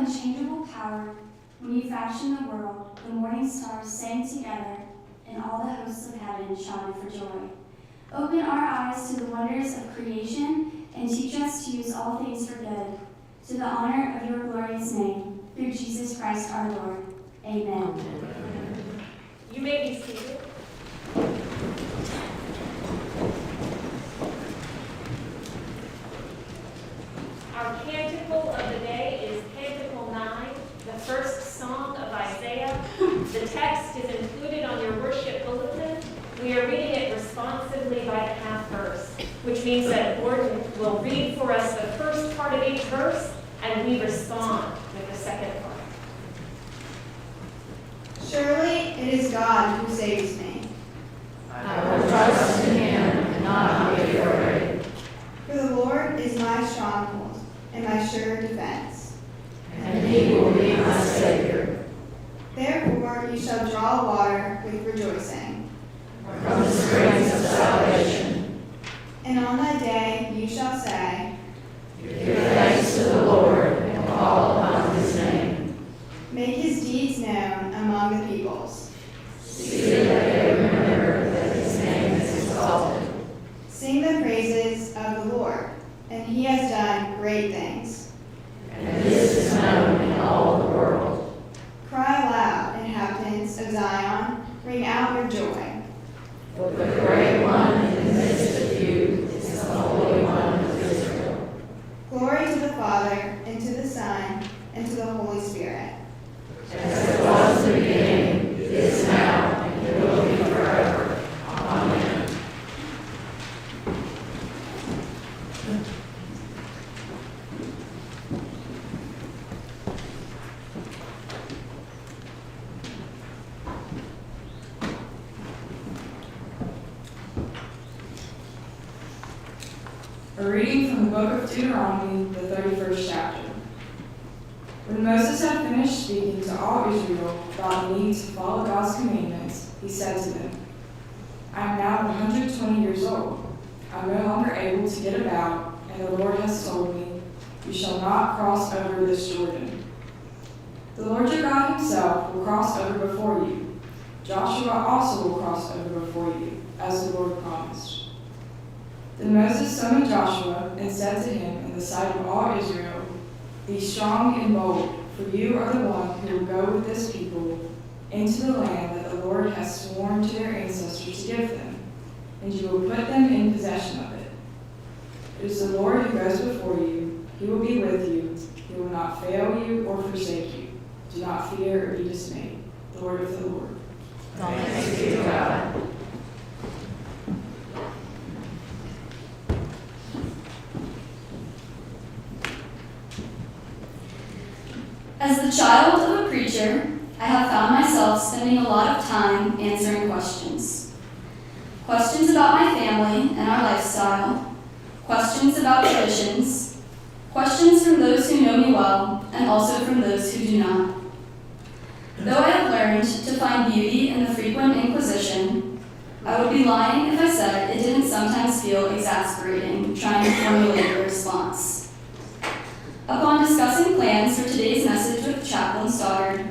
Speaker 15: unchangeable power, when you fashioned the world, the morning stars sang together, and all the hosts of heaven shouted for joy. Open our eyes to the wonders of creation, and teach us to use all things for good, to the honor of your glorious name, through Jesus Christ our Lord. Amen.
Speaker 14: You may be seated. Our canticle of the day is Canticle 9, the first song of Isaiah. The text is included on your worship bulletin. We are reading it responsively by the half verse, which means that Gordon will read for us the first part of each verse, and we respond with the second part.
Speaker 10: Surely it is God who saves me.
Speaker 1: I will trust in him and not be afraid.
Speaker 10: For the Lord is my stronghold and my sure defense.
Speaker 1: And he will be my Savior.
Speaker 10: Therefore you shall draw water with rejoicing
Speaker 1: From the springs of salvation.
Speaker 10: And on that day you shall say,
Speaker 1: Give thanks to the Lord and call upon his name.
Speaker 10: make his deeds known among the peoples.
Speaker 1: See that they remember that his name is exalted.
Speaker 10: Sing the praises of the Lord, and he has done great things.
Speaker 1: And this is known in all the world.
Speaker 10: Cry aloud, inhabitants of Zion, ring out your joy.
Speaker 1: For the great one in the midst of you is the Holy One of Israel.
Speaker 10: Glory to the Father, and to the Son, and to the Holy Spirit.
Speaker 1: As it was in the beginning, is now, and will be forever. Amen.
Speaker 16: A reading from the book of Deuteronomy, the 31st chapter. When Moses had finished speaking to all Israel about the need to follow God's commandments, he said to them, I am now 120 years old. I am no longer able to get about, and the Lord has told me, you shall not cross over this Jordan. The Lord your God himself will cross over before you. Joshua also will cross over before you, as the Lord promised. Then Moses summoned Joshua and said to him in the sight of all Israel, be strong and bold, for you are the one who will go with this people into the land that the Lord has sworn to their ancestors to give them, and you will put them in possession of it. It is the Lord who goes before you. He will be with you. He will not fail you or forsake you. Do not fear or be dismayed. The word of the Lord.
Speaker 1: Thanks be to God.
Speaker 15: As the child of a preacher, I have found myself spending a lot of time answering questions. Questions about my family and our lifestyle, questions about traditions, questions from those who know me well and also from those who do not. Though I have learned to find beauty in the frequent inquisition, I would be lying if I said it didn't sometimes feel exasperating trying to formulate a response. Upon discussing plans for today's message with Chaplain Stoddard,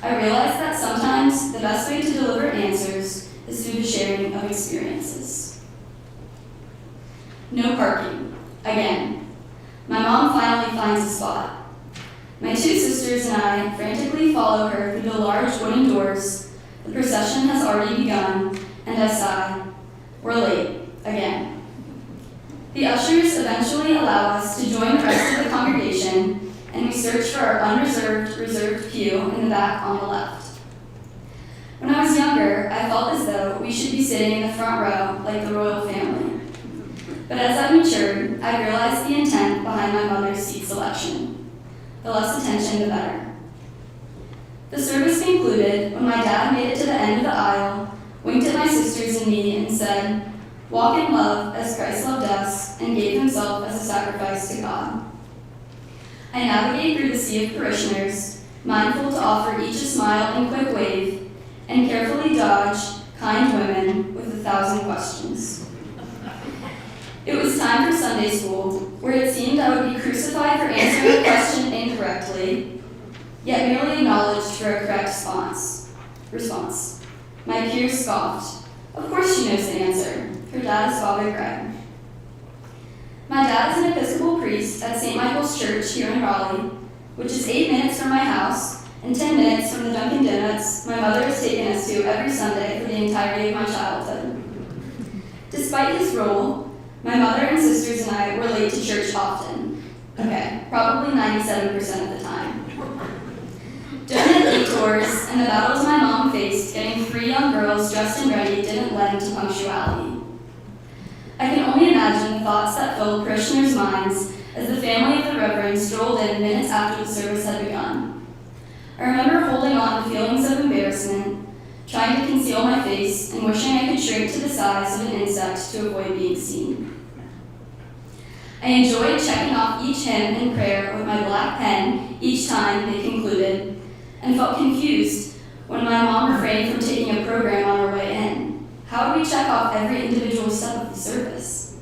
Speaker 15: I realized that sometimes the best way to deliver answers is through the sharing of experiences. No parking. Again. My mom finally finds a spot. My two sisters and I frantically follow her through the large wooden doors. The procession has already begun, and I sigh. We're late. Again. The ushers eventually allow us to join the rest of the congregation, and we search for our reserved pew in the back on the left. When I was younger, I felt as though we should be sitting in the front row like the royal family. But as I matured, I realized the intent behind my mother's seat selection. The less attention, the better. The service concluded when my dad made it to the end of the aisle, winked at my sisters and me, and said, walk in love as Christ loved us and gave himself as a sacrifice to God. I navigate through the sea of parishioners, mindful to offer each a smile and quick wave, and carefully dodge kind women with 1,000 questions. It was time for Sunday school, where it seemed I would be crucified for answering a question incorrectly, yet merely acknowledged for a correct response. My peers scoffed. Of course she knows the answer. Her dad is Father Greg. My dad is an Episcopal priest at St. Michael's Church here in Raleigh, which is 8 minutes from my house and 10 minutes from the Dunkin' Donuts my mother has taken us to every Sunday for the entirety of my childhood. Despite his role, my mother and sisters and I were late to church often. Okay, probably 97% of the time. Donut detours and the battles my mom faced getting 3 young girls dressed and ready didn't lend to punctuality. I can only imagine the thoughts that filled parishioners' minds as the family of the Reverend strolled in minutes after the service had begun. I remember holding on to feelings of embarrassment, trying to conceal my face, and wishing I could shrink to the size of an insect to avoid being seen. I enjoyed checking off each hymn and prayer with my black pen each time they concluded, and felt confused when my mom refrained from taking a program on our way in. How would we check off every individual step of the service?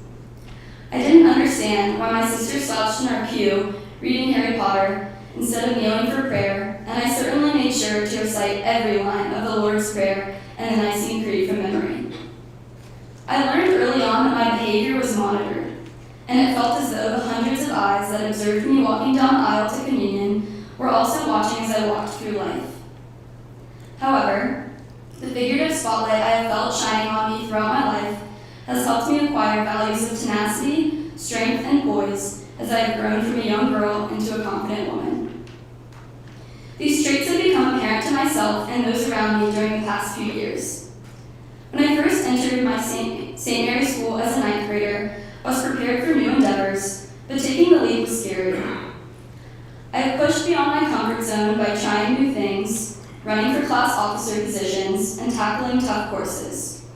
Speaker 15: I didn't understand why my sister slouched in our pew reading Harry Potter instead of kneeling for prayer, and I certainly made sure to recite every line of the Lord's Prayer and the Nicene Creed from memory. I learned early on that my behavior was monitored, and it felt as though the hundreds of eyes that observed me walking down the aisle to communion were also watching as I walked through life. However, the figurative spotlight I have felt shining on me throughout my life has helped me acquire values of tenacity, strength, and poise as I have grown from a young girl into a confident woman. These traits have become apparent to myself and those around me during the past few years. When I first entered my St. Mary's School as a 9th grader, I was prepared for new endeavors, but taking the leap was scary. I have pushed beyond my comfort zone by trying new things, running for class officer positions, and tackling tough courses.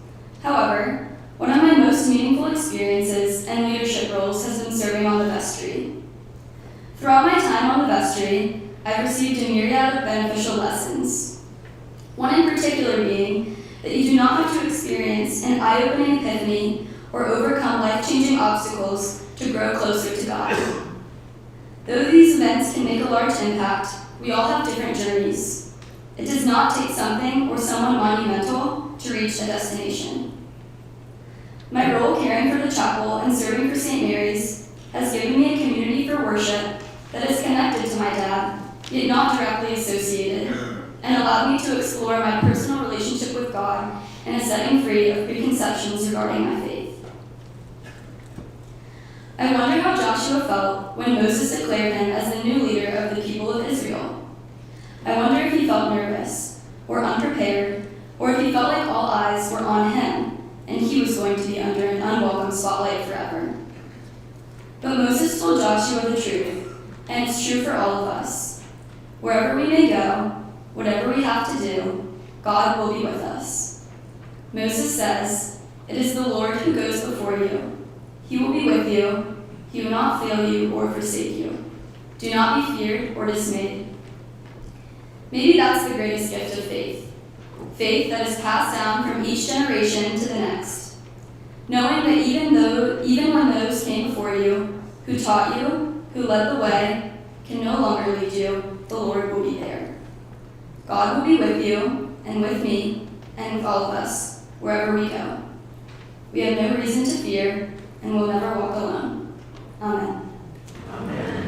Speaker 15: However, one of my most meaningful experiences and leadership roles has been serving on the vestry. Throughout my time on the vestry, I've received a myriad of beneficial lessons. One in particular being that you do not have to experience an eye-opening epiphany or overcome life-changing obstacles to grow closer to God. Though these events can make a large impact, we all have different journeys. It does not take something or someone monumental to reach a destination. My role caring for the chapel and serving for St. Mary's has given me a community for worship that is connected to my dad, yet not directly associated, and allowed me to explore my personal relationship with God and a setting free of preconceptions regarding my faith. I wonder how Joshua felt when Moses declared him as the new leader of the people of Israel. I wonder if he felt nervous, or unprepared, or if he felt like all eyes were on him, and he was going to be under an unwelcome spotlight forever. But Moses told Joshua the truth, and it's true for all of us. Wherever we may go, whatever we have to do, God will be with us. Moses says, "It is the Lord who goes before you. He will be with you. He will not fail you or forsake you. Do not be feared or dismayed." Maybe that's the greatest gift of faith. Faith that is passed down from each generation to the next. Knowing that even when those came before you, who taught you, who led the way, can no longer lead you, the Lord will be there. God will be with you, and with me, and with all of us, wherever we go. We have no reason to fear, and will never walk alone. Amen.
Speaker 3: Amen.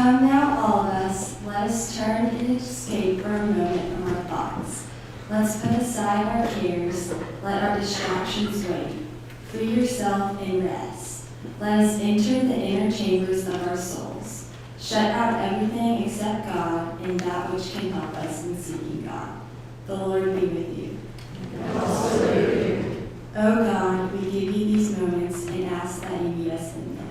Speaker 15: Come now, all of us, let us turn and escape for a moment from our thoughts. Let's put aside our cares, let our distractions wait. Free yourself and rest. Let us enter the inner chambers of our souls. Shut out everything except God and that which can help us in seeking God. The Lord be with you.
Speaker 14: And also with you.
Speaker 15: O God, we give you these moments and ask that you meet us in them.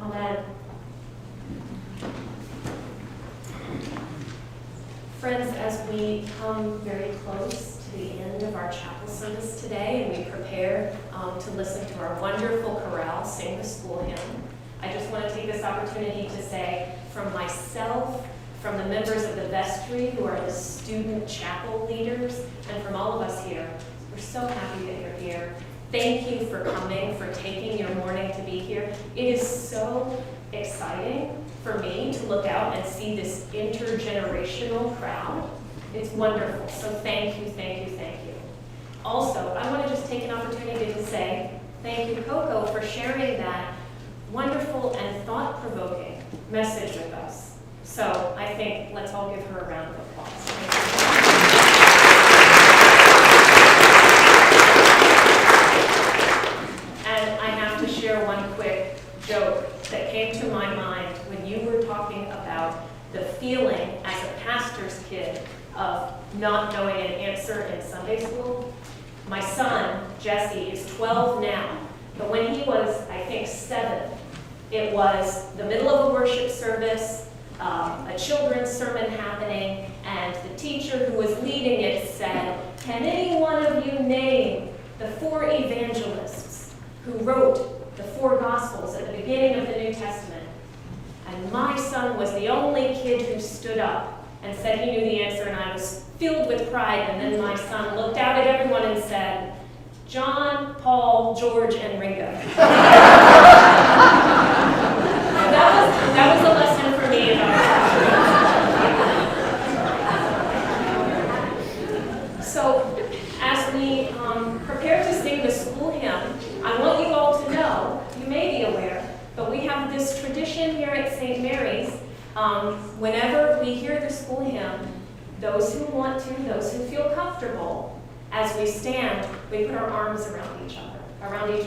Speaker 14: Amen. Friends, as we come very close to the end of our chapel service today and we prepare to listen to our wonderful chorale sing the school hymn, I just want to take this opportunity to say from myself, from the members of the vestry who are the student chapel leaders, and from all of us here, we're so happy that you're here. Thank you for coming, for taking your morning to be here. It is so exciting for me to look out and see this intergenerational crowd. It's wonderful. So thank you, thank you, thank you. Also, I want to just take an opportunity to say thank you, Coco, for sharing that wonderful and thought-provoking message with us. So I think let's all give her a round of applause. And I have to share one quick joke that came to my mind when you were talking about the feeling as a pastor's kid of not knowing an answer in Sunday school. My son, Jesse, is 12 now, but when he was, I think, 7, it was the middle of a worship service, a children's sermon happening, and the teacher who was leading it said, "Can any one of you name the 4 evangelists who wrote the 4 Gospels at the beginning of the New Testament?" And my son was the only kid who stood up and said he knew the answer, and I was filled with pride. And then my son looked out at everyone and said, "John, Paul, George, and Ringo." That was a lesson for me about scripture. So as we prepare to sing the school hymn, I want you all to know, you may be aware, but we have this tradition here at St. Mary's. Whenever we hear the school hymn, those who want to, those who feel comfortable, as we stand, we put our arms around each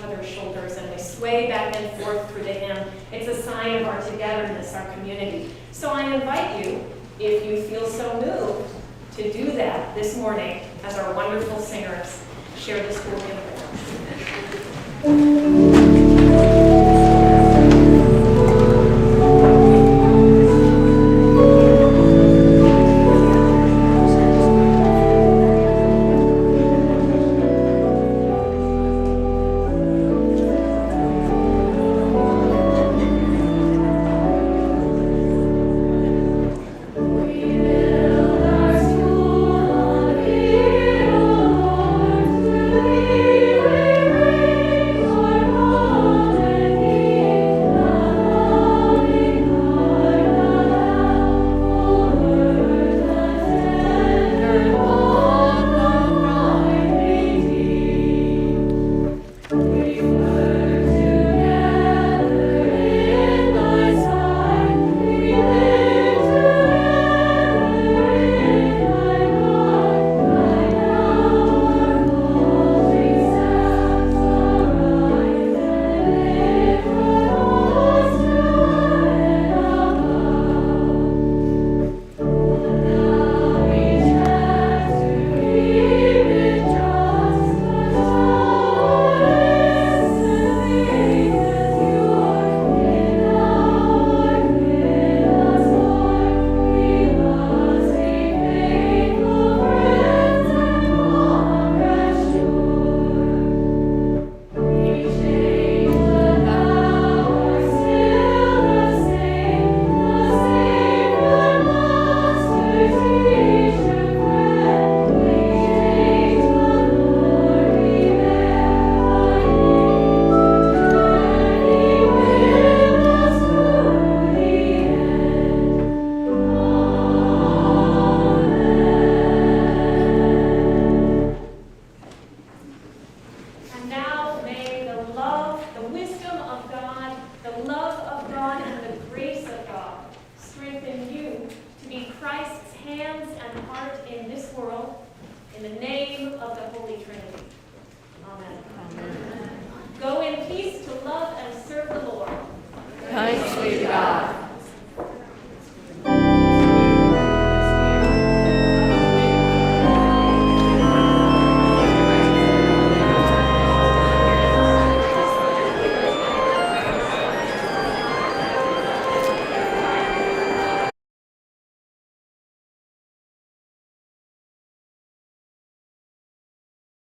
Speaker 14: other's shoulders, and we sway back and forth through the hymn. It's a sign of our togetherness, our community. So I invite you, if you feel so moved, to do that this morning as our wonderful singers share the school hymn with us.
Speaker 17: Our world, in the name of the Holy Trinity. Amen.
Speaker 1: Amen.